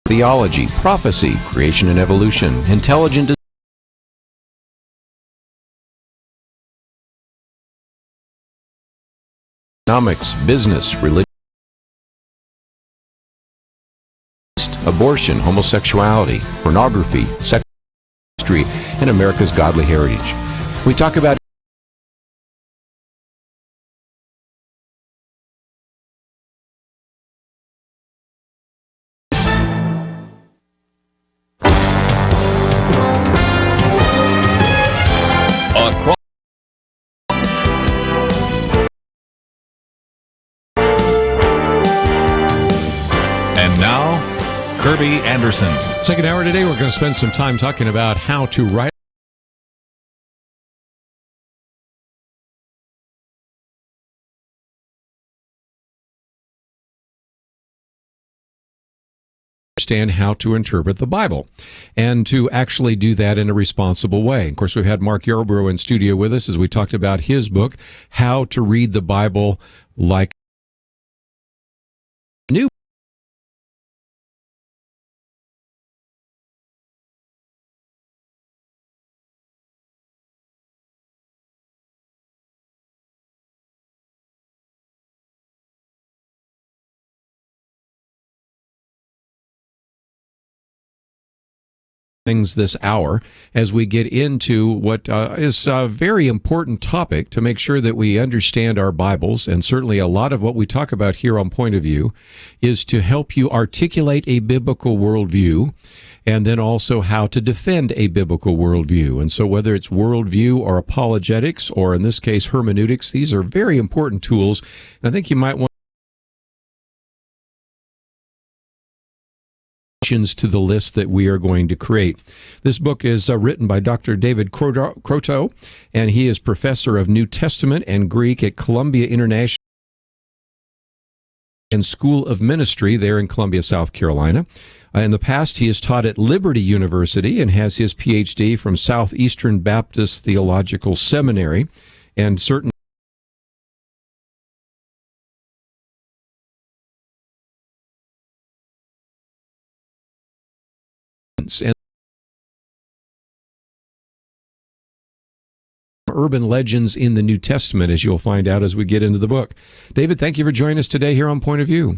theology, prophecy, creation and evolution, intelligent economics, business, religion, abortion, homosexuality, pornography, sex, history, and America's godly heritage. We talk about Kirby Anderson. Second hour today, we're going to spend some time talking about how to write. Understand how to interpret the Bible and to actually do that in a responsible way. Of course, we've had Mark Yarbrough in studio with us as we talked about his book, How to Read the Bible Like New. Things this hour as we get into what is a very important topic to make sure that we understand our Bibles, and certainly a lot of what we talk about here on Point of View is to help you articulate a biblical worldview and then also how to defend a biblical worldview. And so whether it's worldview or apologetics or in this case hermeneutics, these are very important tools. And I think you might want to the list that we are going to create. This book is written by Dr. David Croteau, and he is professor of New Testament and Greek at Columbia International and School of Ministry there in Columbia, South Carolina. In the past, he has taught at Liberty University and has his PhD from Southeastern Baptist Theological Seminary, and certain and urban legends in the New Testament, as you'll find out as we get into the book. David, thank you for joining us today here on Point of View.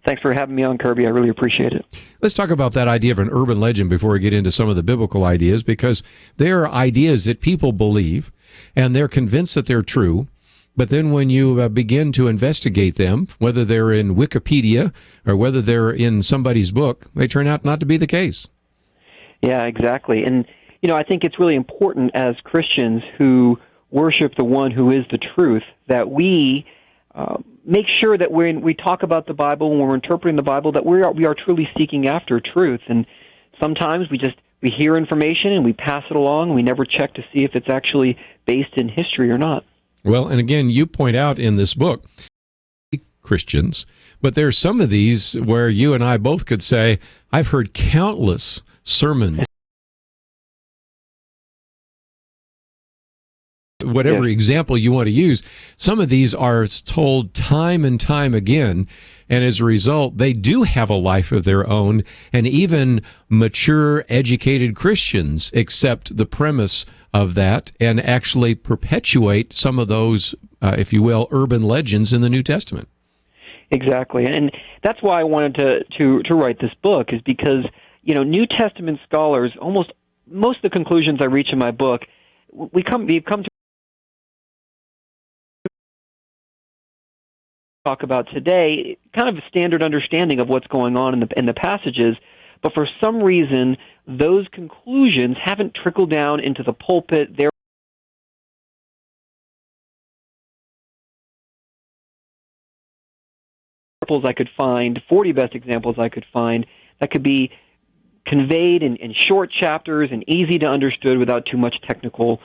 Thanks for having me on, Kirby. I really appreciate it. Let's talk about that idea of an urban legend before we get into some of the biblical ideas, because there are ideas that people believe and they're convinced that they're true. But then when you begin to investigate them, whether they're in Wikipedia or whether they're in somebody's book, they turn out not to be the case. Yeah, exactly. And, you know, I think it's really important as Christians who worship the one who is the truth that we make sure that when we talk about the Bible, when we're interpreting the Bible, that we are truly seeking after truth. And sometimes we hear information and we pass it along, and we never check to see if it's actually based in history or not. Well, and again, you point out in this book, Christians, but there's some of these where you and I both could say, I've heard countless sermons, whatever example you want to use. Some of these are told time and time again, and as a result, they do have a life of their own, and even mature, educated Christians accept the premise of that and actually perpetuate some of those, if you will, urban legends in the New Testament. Exactly, and that's why I wanted to write this book, is because, you know, New Testament scholars, most of the conclusions I reach in my book, we've come to talk about today, kind of a standard understanding of what's going on in the passages, but for some reason, those conclusions haven't trickled down into the pulpit. I could find 40 best examples I could find that could be conveyed in short chapters and easy to understand without too much technical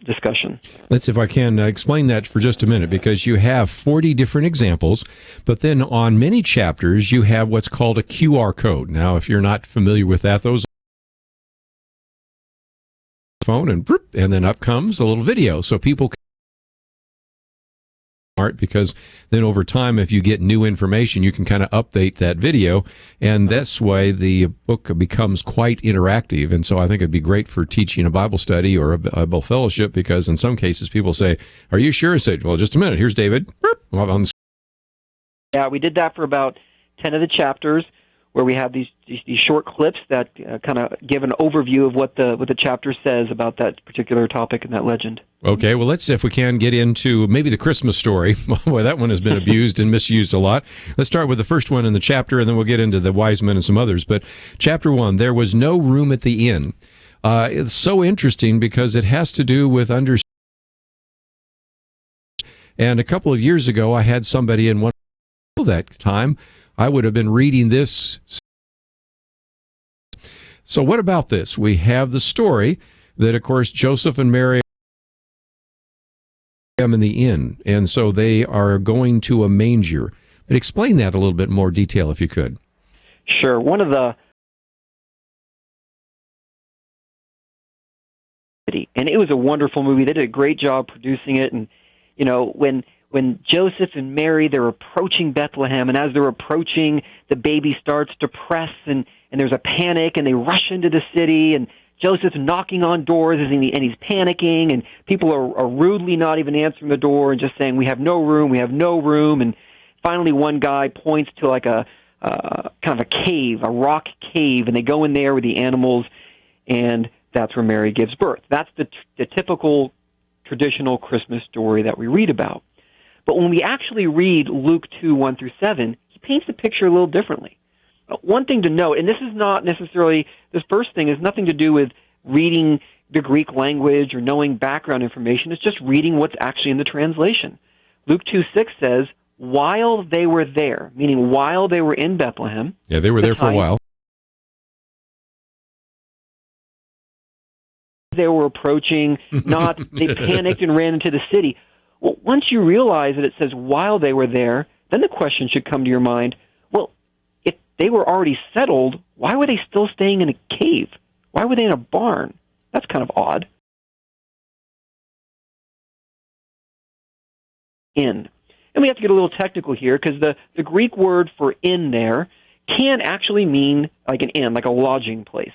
discussion. Let's, if I can, explain that for just a minute, because you have 40 different examples, but then on many chapters you have what's called a QR code. Now, if you're not familiar with that, those phone and then up comes a little video, so people smart, because then over time, if you get new information, you can kind of update that video, and this way the book becomes quite interactive. And so I think it'd be great for teaching a Bible study or a Bible fellowship, because in some cases people say, "Are you sure?" I say, "Well, just a minute. Here's David." Yeah, we did that for about 10 of the chapters, where we have these short clips that kind of give an overview of what the chapter says about that particular topic and that legend. Okay, well, let's see if we can get into maybe the Christmas story. Boy, that one has been abused and misused a lot. Let's start with the first one in the chapter, and then we'll get into the wise men and some others. But chapter 1, there was no room at the inn. It's so interesting because it has to do with understanding. And a couple of years ago, I had somebody in one that time. I would have been reading this. So what about this? We have the story that, of course, Joseph and Mary are in the inn, and so they are going to a manger. But explain that a little bit more detail, if you could. Sure. One of the... And it was a wonderful movie. They did a great job producing it. And, you know, when Joseph and Mary, they're approaching Bethlehem, and as they're approaching, the baby starts to press, and there's a panic, and they rush into the city, and Joseph's knocking on doors, and he's panicking, and people are rudely not even answering the door and just saying, "We have no room, we have no room." And finally one guy points to like a kind of a cave, a rock cave, and they go in there with the animals, and that's where Mary gives birth. That's the typical traditional Christmas story that we read about. But when we actually read Luke 2, 1 through 7, he paints the picture a little differently. One thing to note, and this is not necessarily, this first thing has nothing to do with reading the Greek language or knowing background information. It's just reading what's actually in the translation. Luke 2:6 says, while they were there, meaning while they were in Bethlehem. Yeah, they were there for a while. They were approaching, they panicked and ran into the city. Well, once you realize that it says while they were there, then the question should come to your mind, well, if they were already settled, why were they still staying in a cave? Why were they in a barn? That's kind of odd. Inn. And we have to get a little technical here, because the Greek word for inn there can actually mean like an inn, like a lodging place.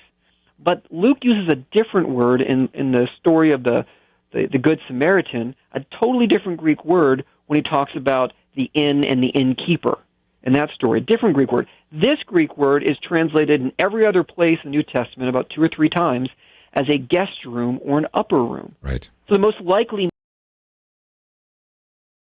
But Luke uses a different word in the story of the Good Samaritan, a totally different Greek word when he talks about the inn and the innkeeper in that story, a different Greek word. This Greek word is translated in every other place in the New Testament about 2 or 3 times as a guest room or an upper room. Right. So the most likely,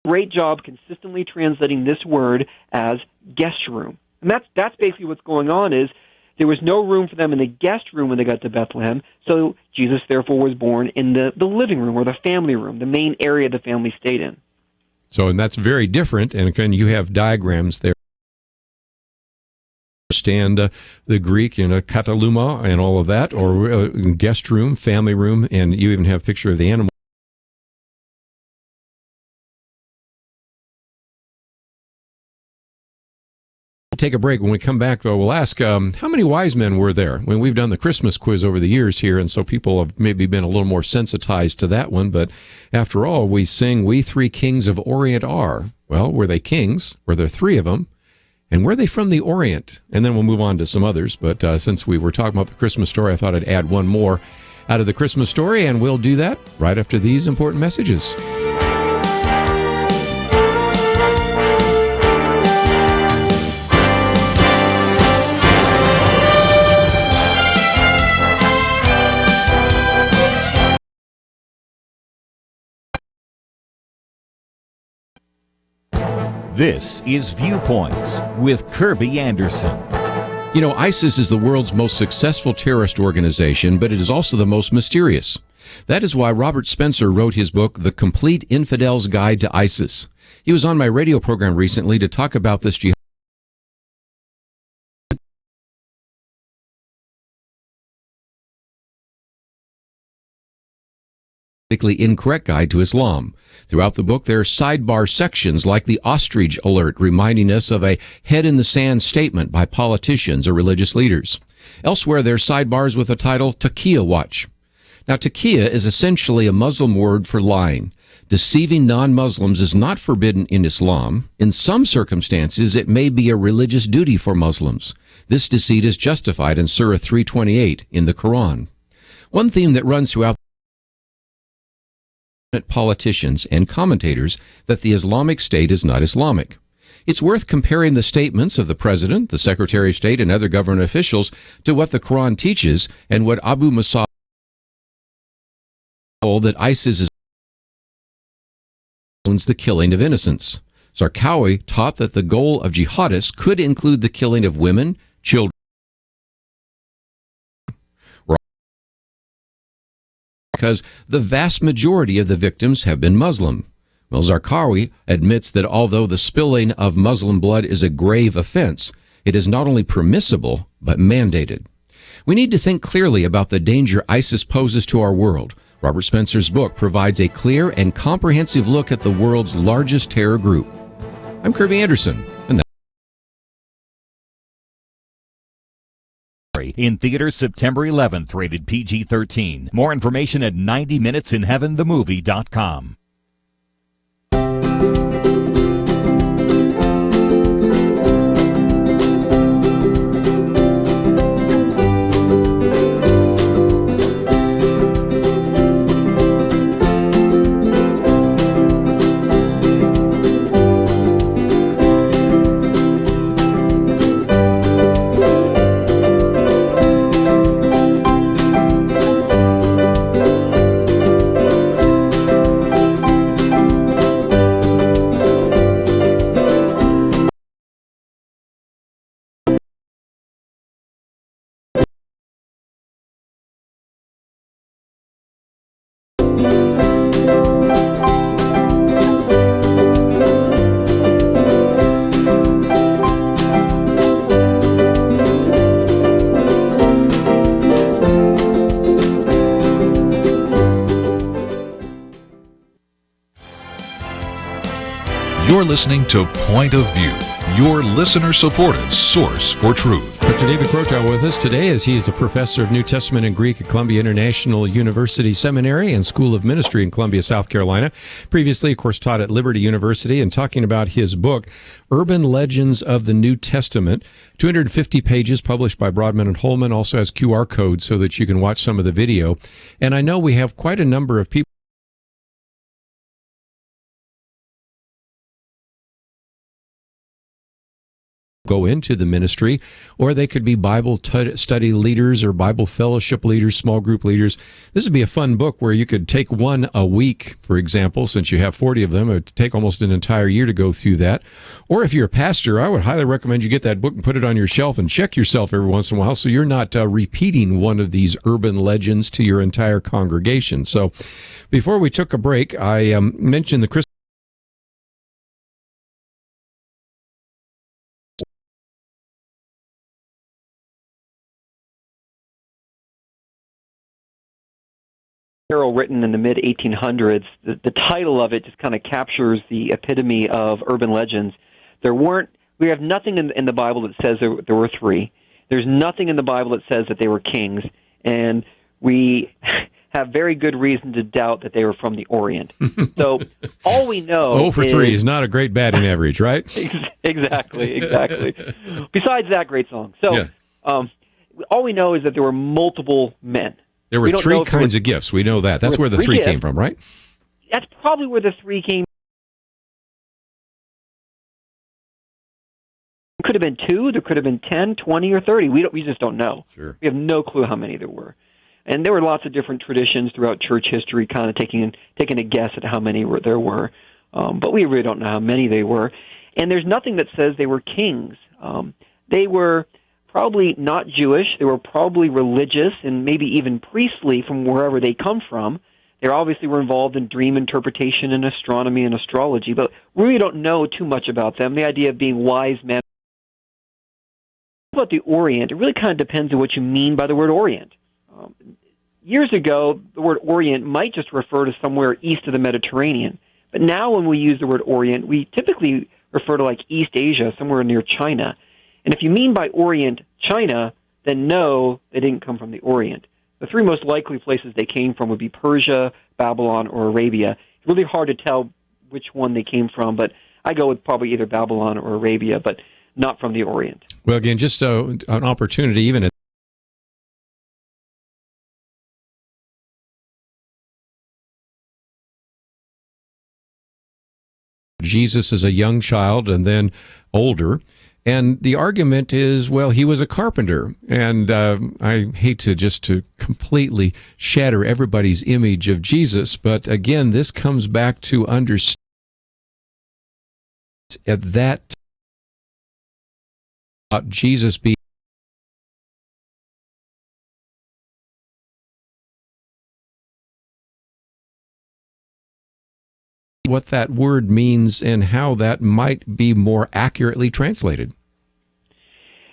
great job consistently translating this word as guest room. And that's basically what's going on is there was no room for them in the guest room when they got to Bethlehem, so Jesus therefore was born in the living room or the family room, the main area the family stayed in. So, and that's very different, and again, you have diagrams there. Understand the Greek, kataluma and all of that, or guest room, family room, and you even have a picture of the animal. Take a break. When we come back, though, we'll ask how many wise men were there? When we've done the Christmas quiz over the years here, and so people have maybe been a little more sensitized to that one. But after all, we sing, "We three kings of Orient are." Well, were they kings? Were there 3 of them? And were they from the Orient? And then we'll move on to some others. But since we were talking about the Christmas story, I thought I'd add one more out of the Christmas story, and we'll do that right after these important messages. This is Viewpoints with Kerby Anderson. You know, ISIS is the world's most successful terrorist organization, but it is also the most mysterious. That is why Robert Spencer wrote his book, The Complete Infidel's Guide to ISIS. He was on my radio program recently to talk about this jihad. Incorrect guide to Islam. Throughout the book, there are sidebar sections like the ostrich alert, reminding us of a head-in-the-sand statement by politicians or religious leaders. Elsewhere, there are sidebars with the title Taqiyya Watch. Now, taqiyya is essentially a Muslim word for lying. Deceiving non-Muslims is not forbidden in Islam. In some circumstances, it may be a religious duty for Muslims. This deceit is justified in Surah 328 in the Quran. One theme that runs throughout politicians and commentators that the Islamic State is not Islamic. It's worth comparing the statements of the President, the Secretary of State, and other government officials to what the Quran teaches and what Abu Musab that ISIS is the killing of innocents. Zarqawi taught that the goal of jihadists could include the killing of women, children, because the vast majority of the victims have been Muslim. Well, Zarqawi admits that although the spilling of Muslim blood is a grave offense, it is not only permissible, but mandated. We need to think clearly about the danger ISIS poses to our world. Robert Spencer's book provides a clear and comprehensive look at the world's largest terror group. I'm Kirby Anderson, and in theaters September 11th, rated PG-13. More information at 90minutesinheaventhemovie.com. You're listening to Point of View, your listener-supported source for truth. Dr. David Croteau with us today as he is a professor of New Testament and Greek at Columbia International University Seminary and School of Ministry in Columbia, South Carolina. Previously, of course, taught at Liberty University and talking about his book, Urban Legends of the New Testament, 250 pages published by Broadman and Holman, also has QR codes so that you can watch some of the video. And I know we have quite a number of people go into the ministry, or they could be Bible study leaders or Bible fellowship leaders, small group leaders. This would be a fun book where you could take one a week, for example, since you have 40 of them. It would take almost an entire year to go through that. Or if you're a pastor, I would highly recommend you get that book and put it on your shelf and check yourself every once in a while so you're not repeating one of these urban legends to your entire congregation. So before we took a break, I mentioned the Christmas Carol written in the mid-1800s. The title of it just kind of captures the epitome of urban legends. We have nothing in the Bible that says there were three. There's nothing in the Bible that says that they were kings, and we have very good reason to doubt that they were from the Orient. So all we know 0 for 3 is not a great batting average, right? Exactly. Besides that great song. So all we know is that there were multiple men. There were three kinds of gifts. We know that. That's where the three came from, right? That's probably where the three came. It could have been 2. There could have been 10, 20, or 30. We just don't know. Sure. We have no clue how many there were. And there were lots of different traditions throughout church history, kind of taking a guess at how many there were. But we really don't know how many they were. And there's nothing that says they were kings. They were probably not Jewish. They were probably religious and maybe even priestly from wherever they come from. They obviously were involved in dream interpretation and astronomy and astrology, but we really don't know too much about them. The idea of being wise men. About the Orient, it really kind of depends on what you mean by the word Orient. Years ago, the word Orient might just refer to somewhere east of the Mediterranean, but now when we use the word Orient, we typically refer to like East Asia, somewhere near China. And if you mean by Orient China, then no, they didn't come from the Orient. The three most likely places they came from would be Persia, Babylon, or Arabia. really hard to tell which one they came from, but I go with probably either Babylon or Arabia, but not from the Orient. Well, again, just an opportunity, even at Jesus as a young child and then older. And the argument is, well, he was a carpenter. And I hate to completely shatter everybody's image of Jesus. But again, this comes back to understand at that Jesus being what that word means and how that might be more accurately translated.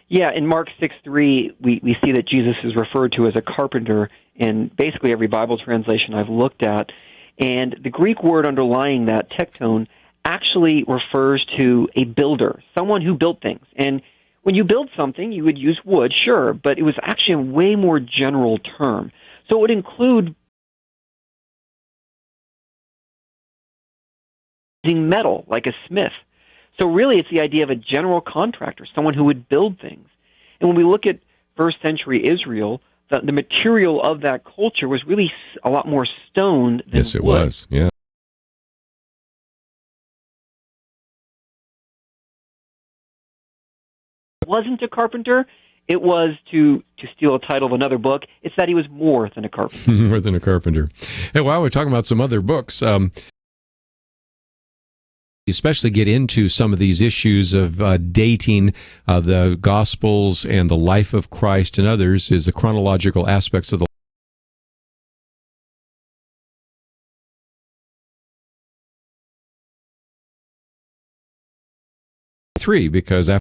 Yeah, in Mark 6:3, we see that Jesus is referred to as a carpenter in basically every Bible translation I've looked at. And the Greek word underlying that, tekton, actually refers to a builder, someone who built things. And when you build something, you would use wood, sure, but it was actually a way more general term. So it would include using metal, like a smith. So really, it's the idea of a general contractor, someone who would build things. And when we look at first century Israel, the material of that culture was really a lot more stone than yes, it wood. was. Yeah. Wasn't a carpenter, it was, to steal a title of another book, it's that he was more than a carpenter. More than a carpenter. Hey, while we're talking about some other books, especially get into some of these issues of dating the Gospels and the life of Christ and others, is the chronological aspects of the three, because after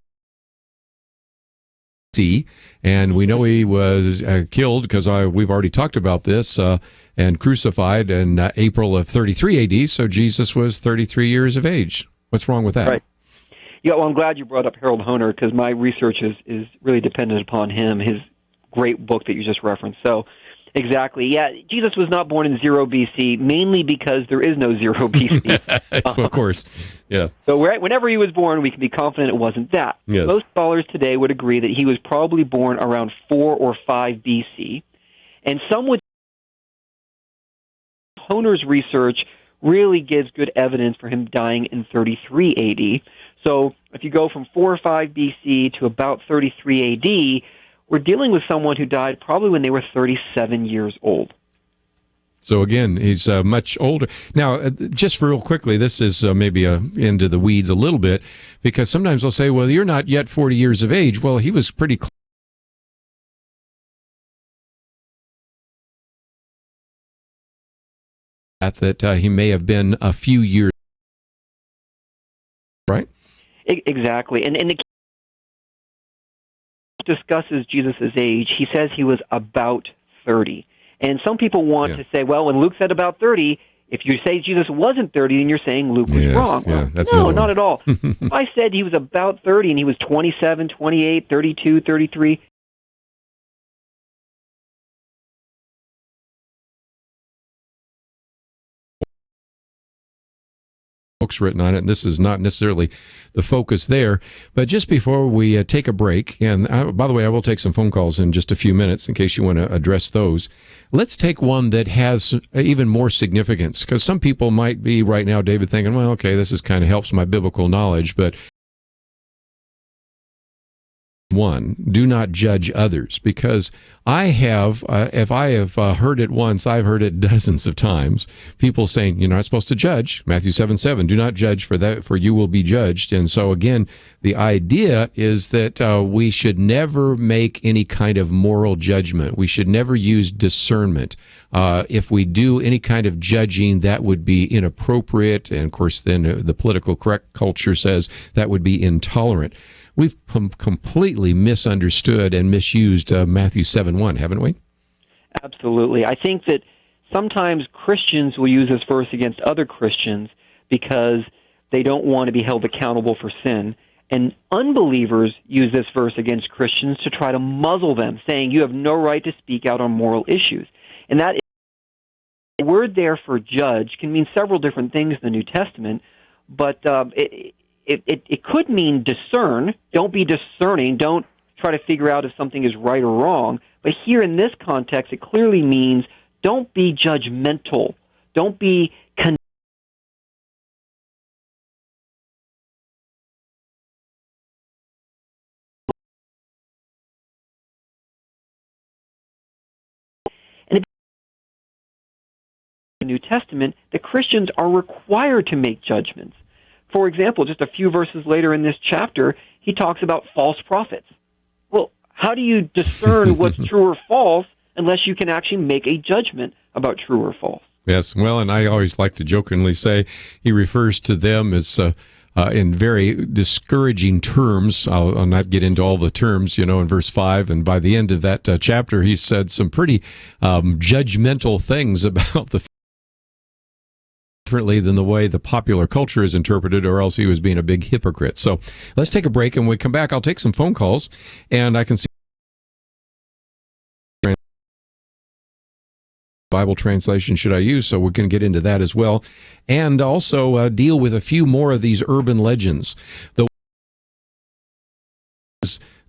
and we know he was killed because we've already talked about this and crucified in April of 33 AD. So Jesus was 33 years of age. What's wrong with that? Right. Yeah, well, I'm glad you brought up Harold Hoehner because my research is really dependent upon him, his great book that you just referenced. So, exactly. Yeah, Jesus was not born in 0 BC, mainly because there is no 0 BC. Of course. Yeah. So whenever he was born, we can be confident it wasn't that. Yes. Most scholars today would agree that he was probably born around 4 or 5 BC. And some would Hoehner's research really gives good evidence for him dying in 33 AD. So if you go from 4 or 5 BC to about 33 AD, we're dealing with someone who died probably when they were 37 years old. So again, he's much older. Now, just real quickly, this is maybe into the weeds a little bit, because sometimes they'll say, well, you're not yet 40 years of age. Well, he was pretty close. That he may have been a few years, right? Exactly. And the discusses Jesus' age. He says he was about 30. And some people want to say, well, when Luke said about 30, if you say Jesus wasn't 30, then you're saying Luke was wrong. Yeah, well, that's no, not at all. If I said he was about 30 and he was 27, 28, 32, 33, books written on it, and this is not necessarily the focus there. But just before we take a break, and by the way, I will take some phone calls in just a few minutes in case you want to address those. Let's take one that has even more significance, because some people might be right now, David, thinking, well, okay, this is kind of helps my biblical knowledge, but one, do not judge others, because I have, if I have heard it once, I've heard it dozens of times, people saying, you're not supposed to judge, Matthew 7:7, do not judge, for you will be judged. And so again, the idea is that we should never make any kind of moral judgment. We should never use discernment. If we do any kind of judging, that would be inappropriate, and of course then the political correct culture says that would be intolerant. We've completely misunderstood and misused Matthew 7:1, haven't we? Absolutely. I think that sometimes Christians will use this verse against other Christians because they don't want to be held accountable for sin. And unbelievers use this verse against Christians to try to muzzle them, saying you have no right to speak out on moral issues. And that The word there for judge can mean several different things in the New Testament, but it could mean discern. Don't be discerning. Don't try to figure out if something is right or wrong. But here in this context, it clearly means don't be judgmental. Don't be New Testament, the Christians are required to make judgments. For example, just a few verses later in this chapter, he talks about false prophets. Well, how do you discern what's true or false unless you can actually make a judgment about true or false? Yes, well, and I always like to jokingly say he refers to them as in very discouraging terms. I'll not get into all the terms, in verse 5. And by the end of that chapter, he said some pretty judgmental things about the differently than the way the popular culture is interpreted, or else he was being a big hypocrite. So let's take a break, and when we come back, I'll take some phone calls, and I can see Bible translation should I use, so we're going to get into that as well, and also deal with a few more of these urban legends.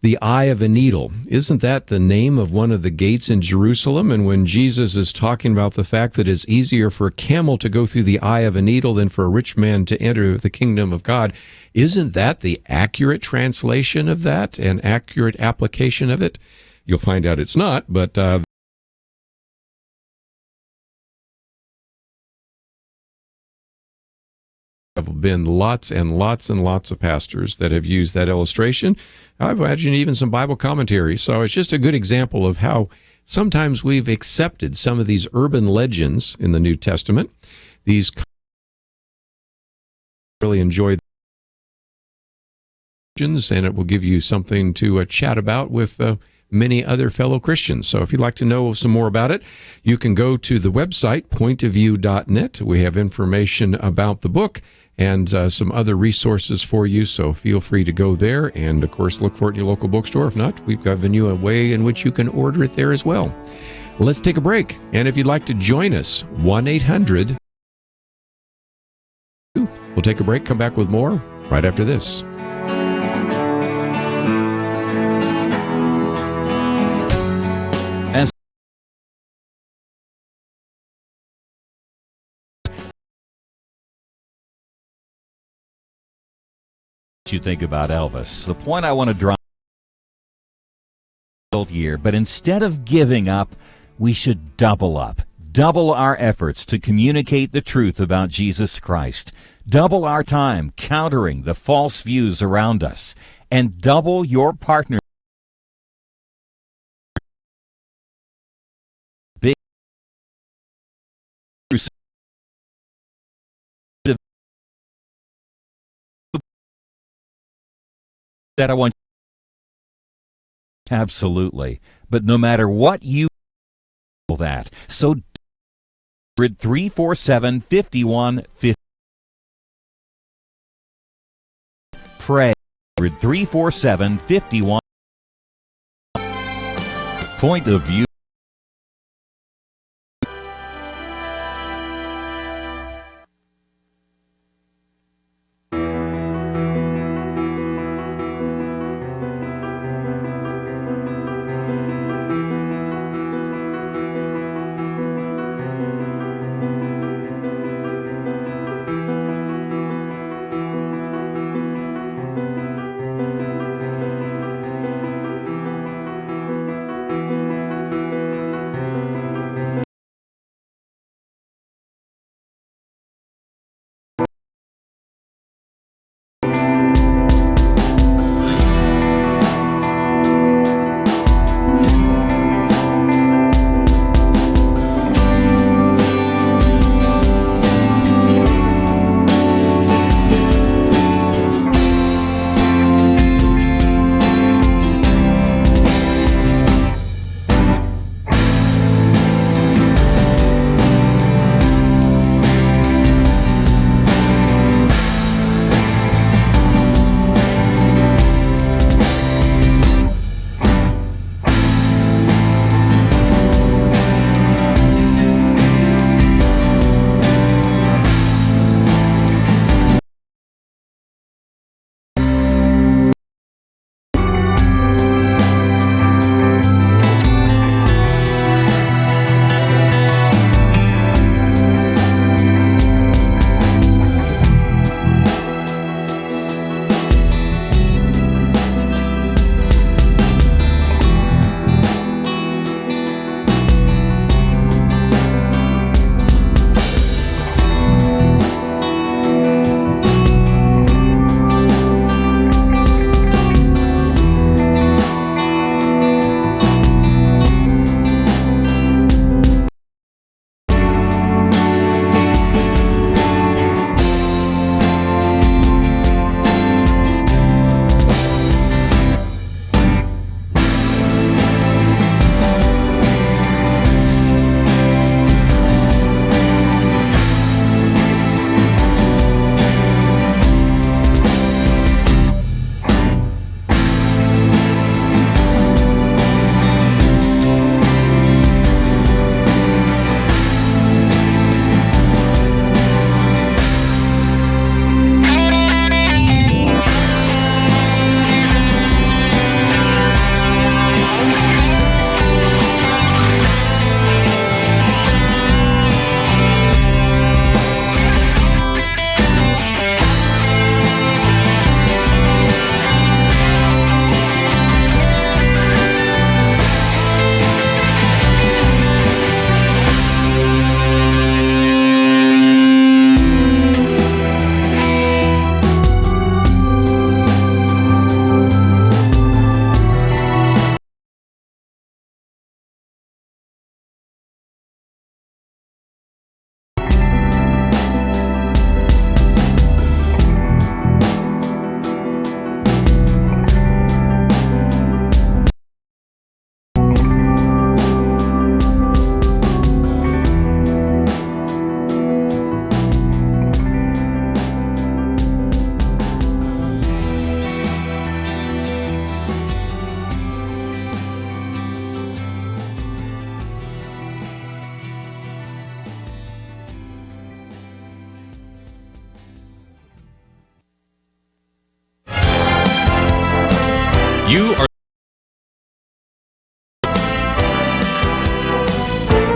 The eye of a needle. Isn't that the name of one of the gates in Jerusalem? And when Jesus is talking about the fact that it's easier for a camel to go through the eye of a needle than for a rich man to enter the kingdom of God, isn't that the accurate translation of that, an accurate application of it? You'll find out it's not, but have been lots and lots and lots of pastors that have used that illustration. I imagine even some Bible commentaries. So it's just a good example of how sometimes we've accepted some of these urban legends in the New Testament. These really enjoy legends, and it will give you something to chat about with many other fellow Christians. So if you'd like to know some more about it, you can go to the website, pointofview.net. We have information about the book and some other resources for you, so feel free to go there, and of course look for it in your local bookstore. If not, we've given you a way in which you can order it there as well. Let's take a break, and if you'd like to join us, 1-800. We'll take a break, come back with more right after this. You think about Elvis. The point I want to drive year, but instead of giving up, we should double up. Double our efforts to communicate the truth about Jesus Christ. Double our time countering the false views around us, and double your partner. That I want. Absolutely. But no matter what you do that. So 347-5150. Pray 347-51. Point of View.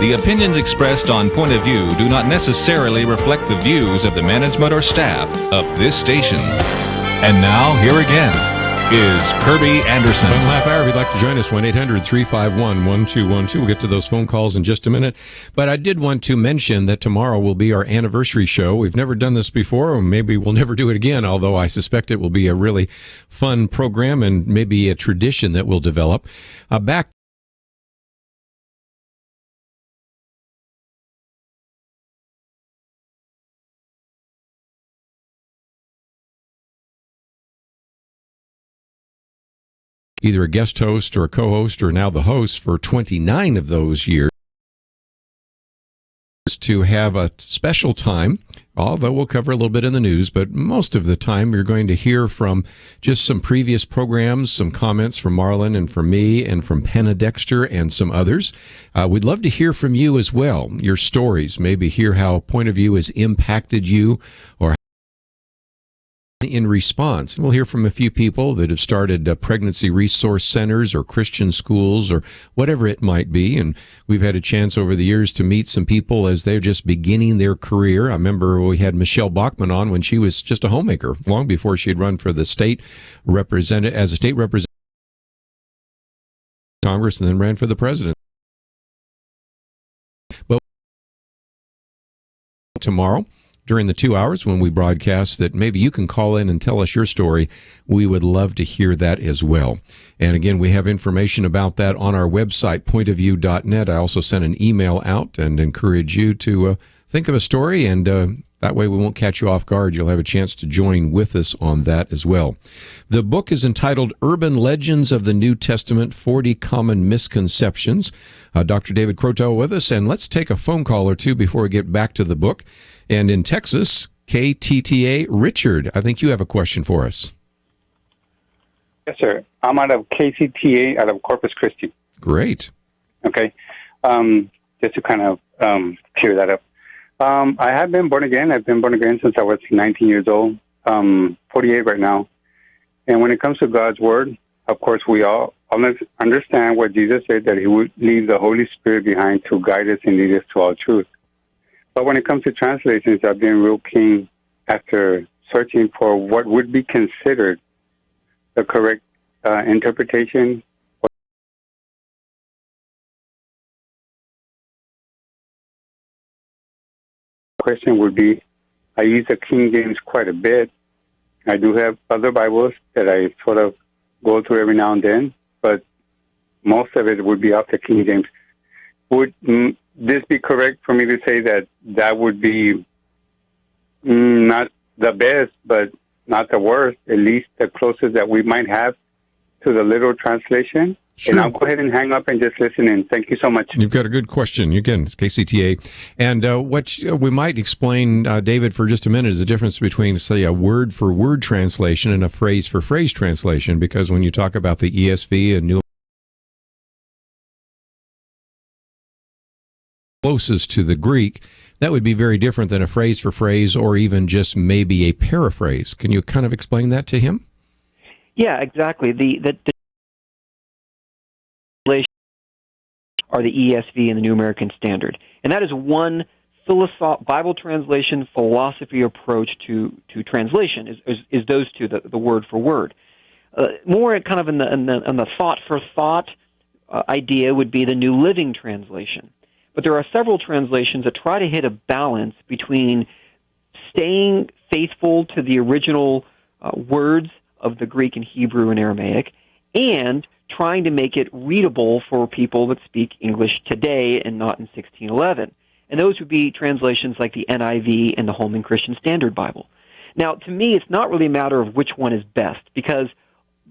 The opinions expressed on Point of View do not necessarily reflect the views of the management or staff of this station. And now, here again is Kerby Anderson. Final half hour, if you'd like to join us, 1-800-351-1212. We'll get to those phone calls in just a minute. But I did want to mention that tomorrow will be our anniversary show. We've never done this before, or maybe we'll never do it again, although I suspect it will be a really fun program and maybe a tradition that will develop. Back either a guest host or a co-host or now the host for 29 of those years, to have a special time, although we'll cover a little bit in the news, but most of the time you're going to hear from just some previous programs, some comments from Marlon and from me and from Penna Dexter and some others. We'd love to hear from you as well, your stories, maybe hear how Point of View has impacted you or in response. And we'll hear from a few people that have started pregnancy resource centers or Christian schools or whatever it might be. And we've had a chance over the years to meet some people as they're just beginning their career. I remember we had Michelle Bachman on when she was just a homemaker, long before she'd run for the state representative, as a state representative in Congress, and then ran for the president. But tomorrow, during the 2 hours when we broadcast, that maybe you can call in and tell us your story. We would love to hear that as well. And again, we have information about that on our website, pointofview.net. I also sent an email out and encourage you to think of a story, and that way we won't catch you off guard. You'll have a chance to join with us on that as well. The book is entitled Urban Legends of the New Testament, 40 Common Misconceptions. Dr. David Croteau with us, and let's take a phone call or two before we get back to the book. And in Texas, KTTA, Richard, I think you have a question for us. Yes, sir. I'm out of KCTA, out of Corpus Christi. Great. Okay. Just to kind of clear that up. I have been born again. I've been born again since I was 19 years old, 48 right now. And when it comes to God's Word, of course, we all understand what Jesus said, that he would leave the Holy Spirit behind to guide us and lead us to all truth. But when it comes to translations, I've been real keen after searching for what would be considered the correct interpretation. Question would be, I use the King James quite a bit. I do have other Bibles that I sort of go through every now and then, but most of it would be off the King James. Would this be correct for me to say that that would be not the best, but not the worst, at least the closest that we might have to the literal translation? Sure. And I'll go ahead and hang up and just listen in. Thank you so much. You've got a good question. Again, it's KCTA. And what we might explain, David, for just a minute, is the difference between, say, a word-for-word translation and a phrase-for-phrase translation, because when you talk about the ESV and New closest to the Greek, that would be very different than a phrase for phrase or even just maybe a paraphrase. Can you kind of explain that to him? Yeah, exactly. The are the ESV and the New American Standard. And that is one Bible translation philosophy approach to translation, is those two, the word for word. More kind of in the thought for thought idea would be the New Living Translation. But there are several translations that try to hit a balance between staying faithful to the original words of the Greek and Hebrew and Aramaic and trying to make it readable for people that speak English today and not in 1611. And those would be translations like the NIV and the Holman Christian Standard Bible. Now, to me, it's not really a matter of which one is best, because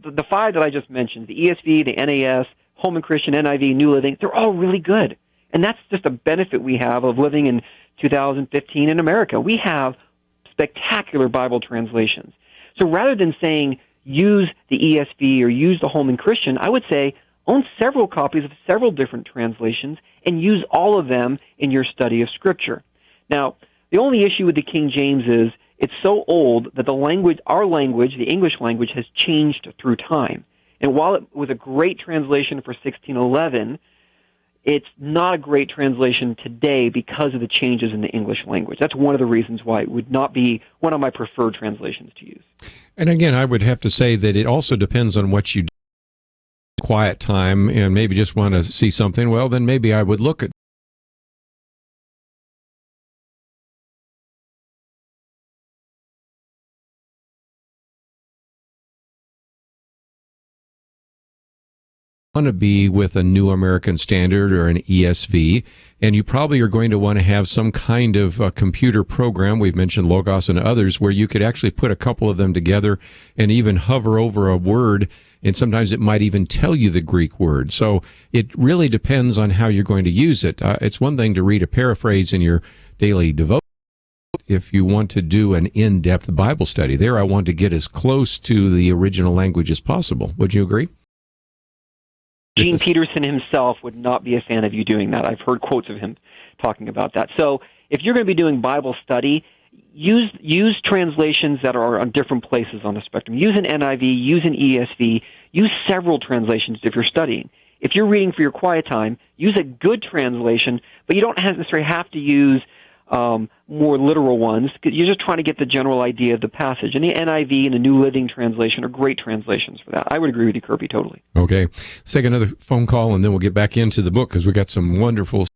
the five that I just mentioned, the ESV, the NAS, Holman Christian, NIV, New Living, they're all really good. And that's just a benefit we have of living in 2015 in America. We have spectacular Bible translations. So rather than saying use the ESV or use the Holman Christian, I would say own several copies of several different translations and use all of them in your study of Scripture. Now, the only issue with the King James is it's so old that our language, the English language, has changed through time. And while it was a great translation for 1611, it's not a great translation today because of the changes in the English language. That's one of the reasons why it would not be one of my preferred translations to use. And again, I would have to say that it also depends on what you do. Quiet time and maybe just want to see something, well, then maybe I would look at want to be with a New American Standard or an ESV, and you probably are going to want to have some kind of a computer program. We've mentioned Logos and others where you could actually put a couple of them together and even hover over a word, and sometimes it might even tell you the Greek word. So it really depends on how you're going to use it. It's one thing to read a paraphrase in your daily devotion. If you want to do an in-depth Bible study, there I want to get as close to the original language as possible. Would you agree? Gene Peterson himself would not be a fan of you doing that. I've heard quotes of him talking about that. So if you're going to be doing Bible study, use translations that are on different places on the spectrum. Use an NIV, use an ESV, use several translations if you're studying. If you're reading for your quiet time, use a good translation, but you don't necessarily have to use more literal ones. You're just trying to get the general idea of the passage. And the NIV and the New Living Translation are great translations for that. I would agree with you, Kerby, totally. Okay. Let's take another phone call, and then we'll get back into the book because we got some wonderful...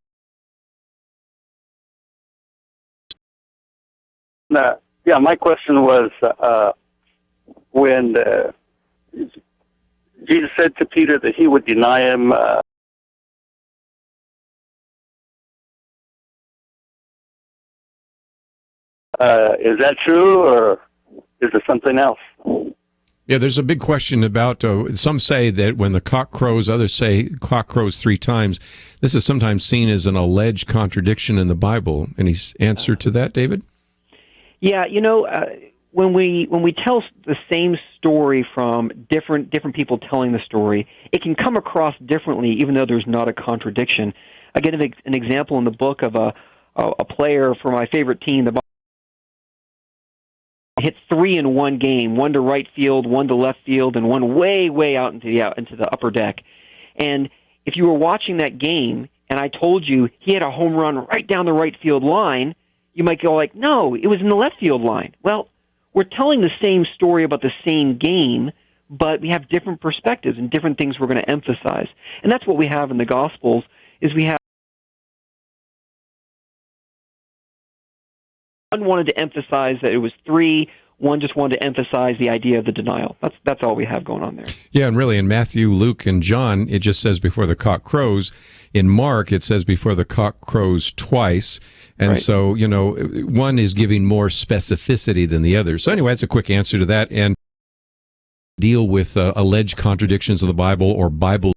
Yeah, my question was when Jesus said to Peter that he would deny him... is that true, or is it something else? Yeah, there's a big question about, some say that when the cock crows, others say cock crows 3 times. This is sometimes seen as an alleged contradiction in the Bible. Any answer to that, David? Yeah, when we tell the same story from different people telling the story, it can come across differently, even though there's not a contradiction. I give an example in the book of a player for my favorite team, the hit 3 in one game, 1 to right field, 1 to left field, and 1 way out into the upper deck. And if you were watching that game and I told you he had a home run right down the right field line, you might go like, no, it was in the left field line. Well, we're telling the same story about the same game, but we have different perspectives and different things we're going to emphasize. And that's what we have in the Gospels, is we have one wanted to emphasize that it was 3, one just wanted to emphasize the idea of the denial. That's all we have going on there. Yeah, and really in Matthew, Luke, and John, it just says before the cock crows. In Mark, it says before the cock crows twice. And so, one is giving more specificity than the other. So anyway, that's a quick answer to that. And deal with alleged contradictions of the Bible or Bible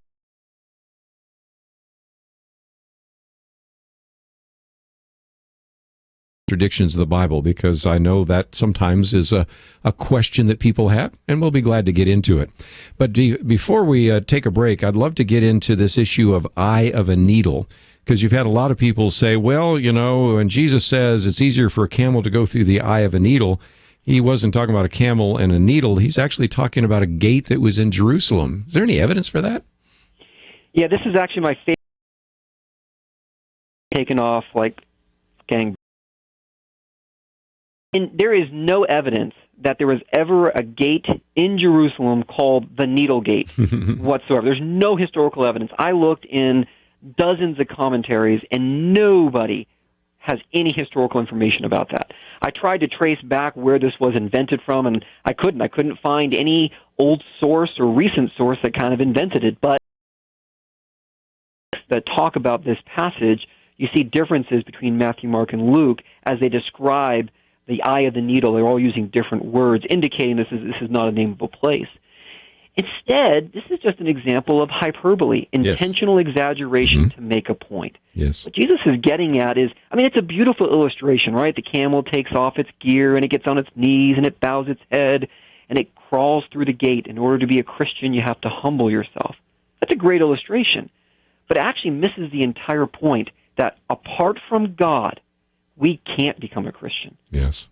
contradictions of the Bible, because I know that sometimes is a question that people have, and we'll be glad to get into it. But before we take a break, I'd love to get into this issue of eye of a needle, because you've had a lot of people say, well, when Jesus says it's easier for a camel to go through the eye of a needle, he wasn't talking about a camel and a needle. He's actually talking about a gate that was in Jerusalem. Is there any evidence for that? Yeah, this is actually my favorite, taken off like gang. And there is no evidence that there was ever a gate in Jerusalem called the Needle Gate whatsoever. There's no historical evidence. I looked in dozens of commentaries, and nobody has any historical information about that. I tried to trace back where this was invented from, and I couldn't. I couldn't find any old source or recent source that kind of invented it. But that talk about this passage, you see differences between Matthew, Mark, and Luke as they describe the eye of the needle. They're all using different words, indicating this is not a name of a place. Instead, this is just an example of hyperbole, intentional exaggeration to make a point. Yes. What Jesus is getting at is, it's a beautiful illustration, right? The camel takes off its gear, and it gets on its knees, and it bows its head, and it crawls through the gate. In order to be a Christian, you have to humble yourself. That's a great illustration, but it actually misses the entire point that apart from God, we can't become a Christian. Yes.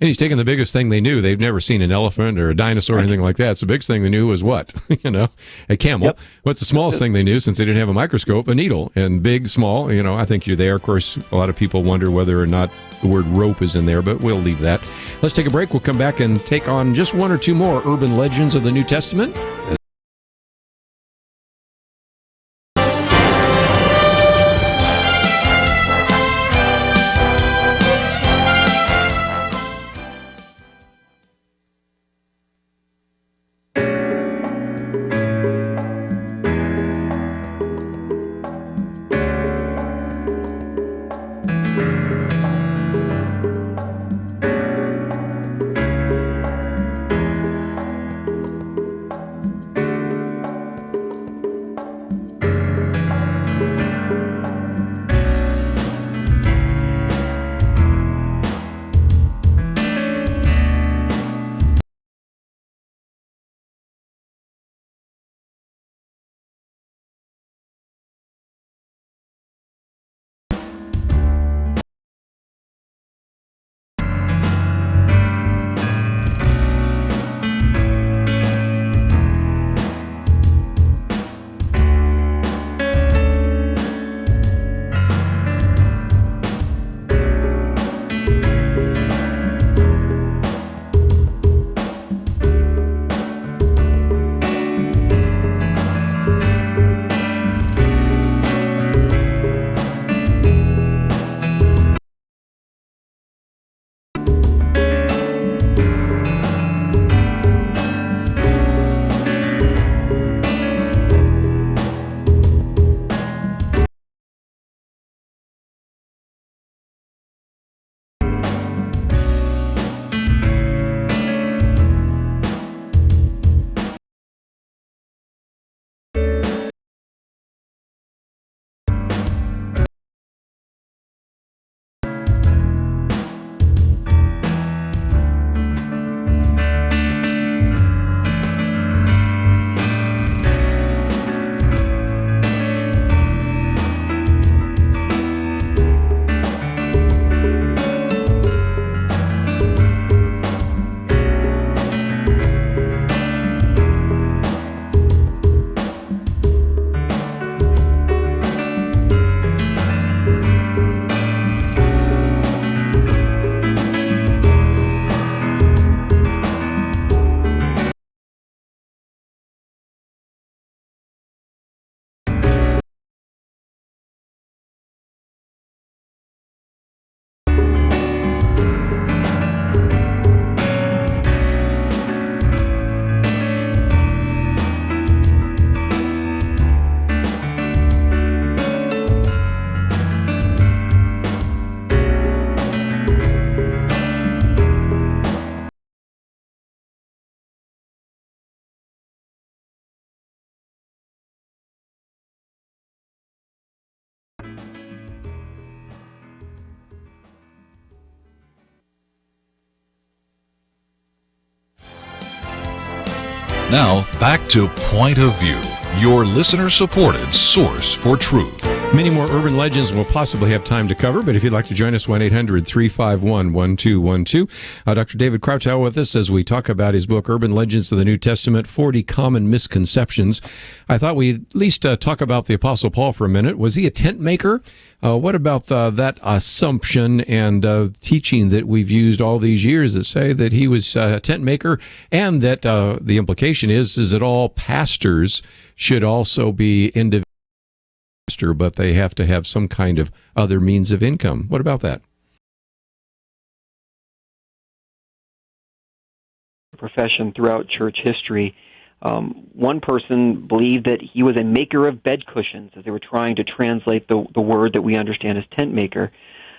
And he's taking the biggest thing they knew. They've never seen an elephant or a dinosaur or anything like that. So the biggest thing they knew was what? A camel. Yep. What's the smallest thing they knew, since they didn't have a microscope? A needle. And big, small, I think you're there. Of course, a lot of people wonder whether or not the word rope is in there, but we'll leave that. Let's take a break. We'll come back and take on just one or two more urban legends of the New Testament. Now, back to Point of View, your listener-supported source for truth. Many more urban legends we'll possibly have time to cover, but if you'd like to join us, 1-800-351-1212. Dr. David Croteau with us as we talk about his book, Urban Legends of the New Testament, 40 Common Misconceptions. I thought we'd at least talk about the Apostle Paul for a minute. Was he a tent maker? What about that assumption and teaching that we've used all these years that say that he was a tent maker, and that the implication is that all pastors should also be individual, but they have to have some kind of other means of income? What about that? Profession throughout church history. One person believed that he was a maker of bed cushions, as they were trying to translate the word that we understand as tent maker.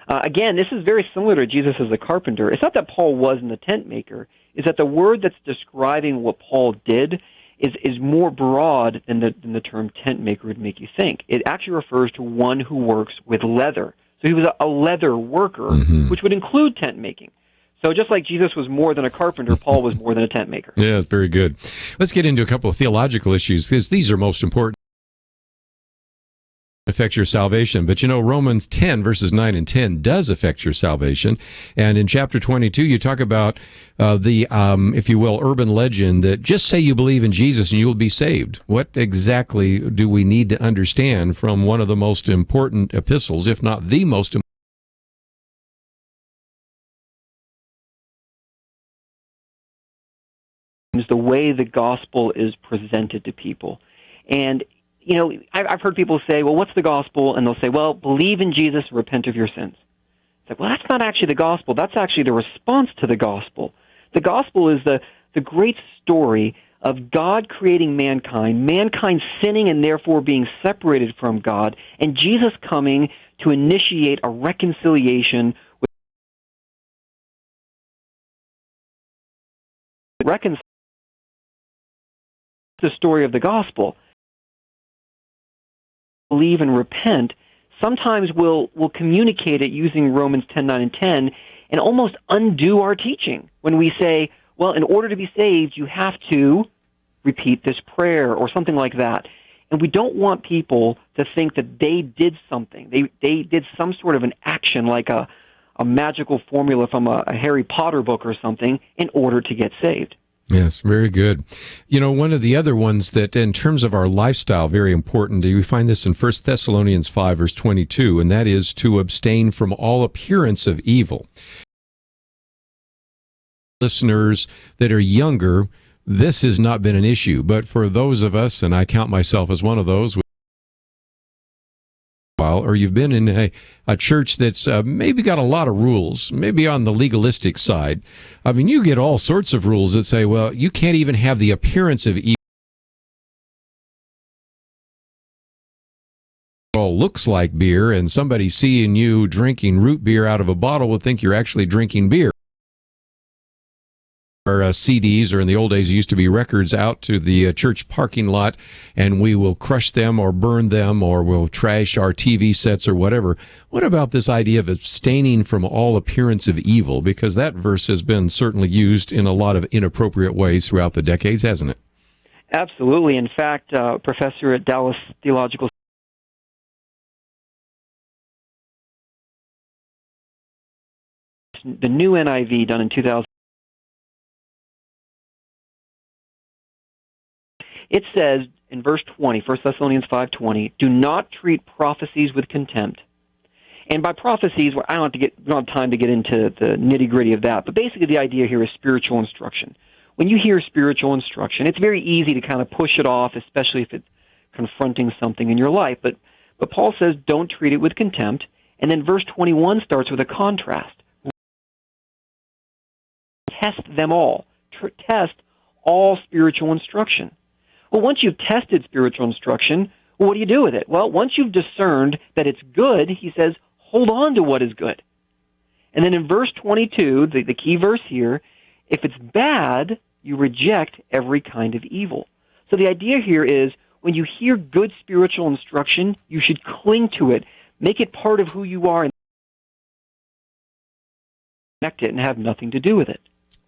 Again, this is very similar to Jesus as a carpenter. It's not that Paul wasn't a tent maker. It's that the word that's describing what Paul did is more broad than the term tent maker would make you think. It actually refers to one who works with leather. So he was a leather worker, which would include tent making. So just like Jesus was more than a carpenter, Paul was more than a tent maker. Yeah, that's very good. Let's get into a couple of theological issues, because these are most important. affect your salvation. But Romans 10 verses 9 and 10 does affect your salvation. And in chapter 22, you talk about the, if you will, urban legend that just say you believe in Jesus and you will be saved. What exactly do we need to understand from one of the most important epistles, if not the most important? The way the gospel is presented to people. And I've heard people say, well, what's the gospel? And they'll say, well, believe in Jesus, repent of your sins. It's like, well, that's not actually the gospel. That's actually the response to the gospel. The gospel is the great story of God creating mankind sinning and therefore being separated from God, and Jesus coming to initiate a reconciliation with the story of the gospel. Believe and repent, sometimes we'll communicate it using Romans 10, 9, and 10 and almost undo our teaching when we say, well, in order to be saved, you have to repeat this prayer or something like that. And we don't want people to think that they did something. They did some sort of an action like a magical formula from a Harry Potter book or something in order to get saved. Yes, very good. One of the other ones that in terms of our lifestyle, very important, we find this in 1 Thessalonians 5, verse 22, and that is to abstain from all appearance of evil. Listeners that are younger, this has not been an issue, but for those of us, and I count myself as one of those, or you've been in a church that's maybe got a lot of rules, maybe on the legalistic side. I mean, you get all sorts of rules that say, well, you can't even have the appearance of evil. All looks like beer, and somebody seeing you drinking root beer out of a bottle would think you're actually drinking beer. Our CDs, or in the old days, it used to be records, out to the church parking lot, and we will crush them or burn them, or we'll trash our TV sets or whatever. What about this idea of abstaining from all appearance of evil? Because that verse has been certainly used in a lot of inappropriate ways throughout the decades, hasn't it? Absolutely. In fact, a professor at Dallas Theological the new NIV done in 2000. It says in verse 20, 1 Thessalonians 5:20, do not treat prophecies with contempt. And by prophecies, I don't have time to get into the nitty-gritty of that, but basically the idea here is spiritual instruction. When you hear spiritual instruction, it's very easy to kind of push it off, especially if it's confronting something in your life. But Paul says don't treat it with contempt, and then verse 21 starts with a contrast. Test them all. Test all spiritual instruction. Well, once you've tested spiritual instruction, what do you do with it? Well, once you've discerned that it's good, he says, hold on to what is good. And then in verse 22, the key verse here, if it's bad, you reject every kind of evil. So the idea here is when you hear good spiritual instruction, you should cling to it, make it part of who you are, and connect it and have nothing to do with it.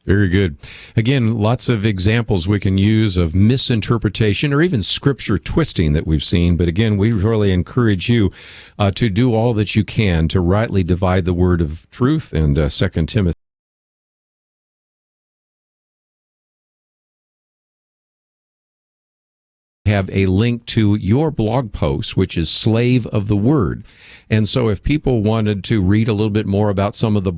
Very good. Again, lots of examples we can use of misinterpretation or even scripture twisting that we've seen. But again, we really encourage you to do all that you can to rightly divide the word of truth. And 2 Timothy have a link to your blog post, which is Slave of the Word. And so if people wanted to read a little bit more about some of the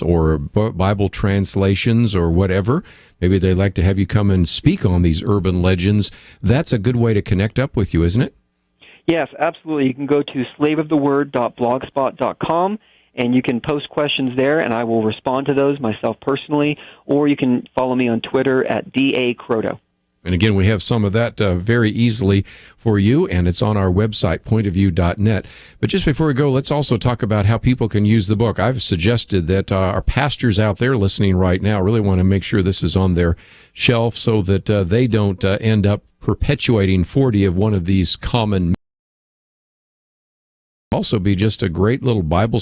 or Bible translations or whatever, maybe they'd like to have you come and speak on these urban legends, that's a good way to connect up with you, isn't it? Yes, absolutely. You can go to slaveoftheword.blogspot.com, and you can post questions there, and I will respond to those myself personally, or you can follow me on Twitter at DA Croteau. And again, we have some of that very easily for you, and it's on our website, pointofview.net. But just before we go, let's also talk about how people can use the book. I've suggested that our pastors out there listening right now really want to make sure this is on their shelf so that they don't end up perpetuating 40 of one of these common. Also be just a great little Bible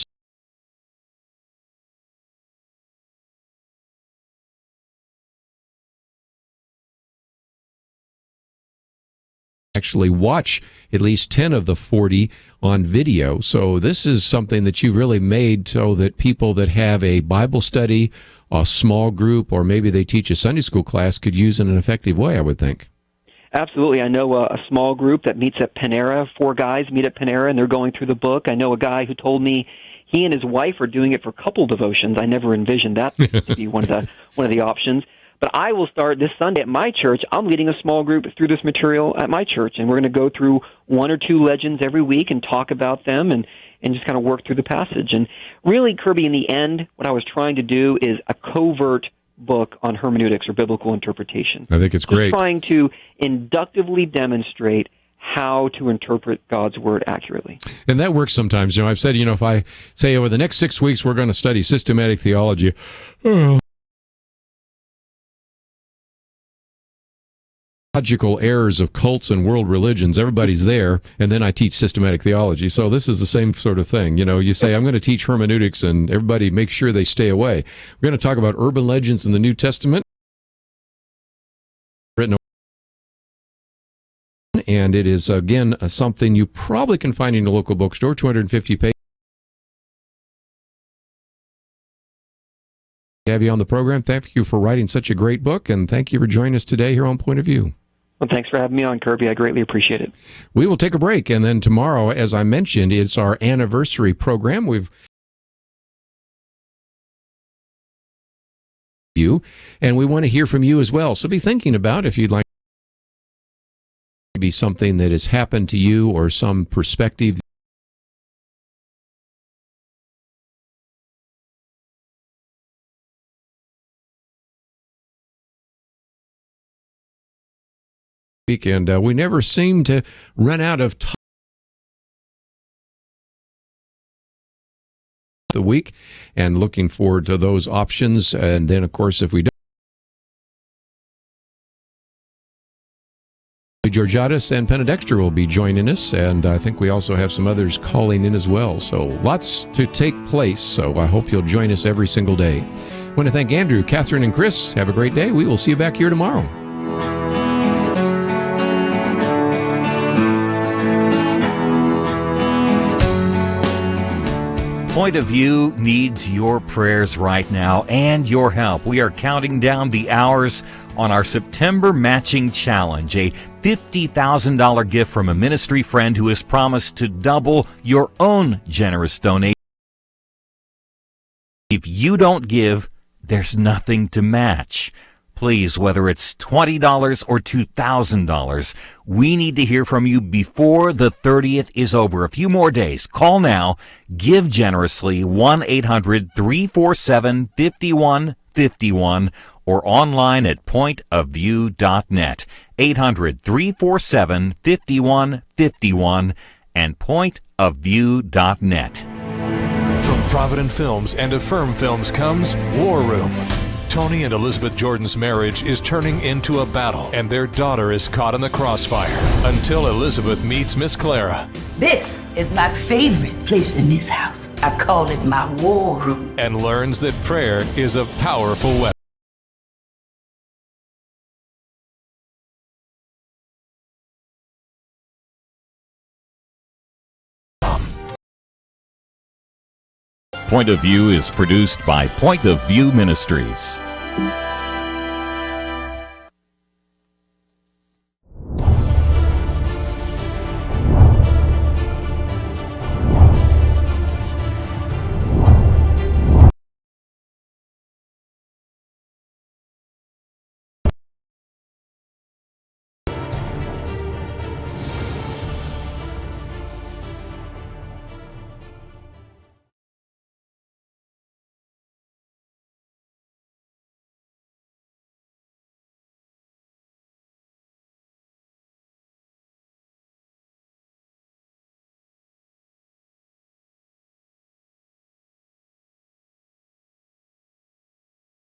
actually watch at least 10 of the 40 on video. So this is something that you've really made so that people that have a Bible study, a small group, or maybe they teach a Sunday school class could use in an effective way, I would think. Absolutely. I know a small group that meets at Panera. 4 guys meet at Panera, and they're going through the book. I know a guy who told me he and his wife are doing it for couple devotions. I never envisioned that to be one of the options. But I will start this Sunday at my church. I'm leading a small group through this material at my church, and we're going to go through 1 or 2 legends every week and talk about them and just kind of work through the passage. And really, Kirby, in the end, what I was trying to do is a covert book on hermeneutics or biblical interpretation. I think it's great. Just trying to inductively demonstrate how to interpret God's Word accurately. And that works sometimes. I've said, if I say over the next 6 weeks we're going to study systematic theology, logical errors of cults and world religions, everybody's there, and then I teach systematic theology. So this is the same sort of thing. You say, I'm going to teach hermeneutics, and everybody make sure they stay away. We're going to talk about urban legends in the New Testament, written, and it is, again, something you probably can find in your local bookstore, 250 pages. Have you on the program. Thank you for writing such a great book, and thank you for joining us today here on Point of View. Well, thanks for having me on, Kirby. I greatly appreciate it. We will take a break, and then tomorrow, as I mentioned, it's our anniversary program. And we want to hear from you as well. So be thinking about if you'd like to be something that has happened to you or some perspective and we never seem to run out of time the week, and looking forward to those options. And then, of course, if we don't, Georgiadis and Penedexter will be joining us, and I think we also have some others calling in as well. So lots to take place, so I hope you'll join us every single day. I want to thank Andrew, Catherine, and Chris. Have a great day. We will see you back here tomorrow. Point of View needs your prayers right now and your help. We are counting down the hours on our September Matching Challenge, a $50,000 gift from a ministry friend who has promised to double your own generous donation. If you don't give, there's nothing to match. Please, whether it's $20 or $2,000, we need to hear from you before the 30th is over. A few more days. Call now. Give generously. 1-800-347-5151 or online at pointofview.net. 800-347-5151 and pointofview.net. From Provident Films and Affirm Films comes War Room. Tony and Elizabeth Jordan's marriage is turning into a battle, and their daughter is caught in the crossfire until Elizabeth meets Miss Clara. This is my favorite place in this house. I call it my war room. And learns that prayer is a powerful weapon. Point of View is produced by Point of View Ministries.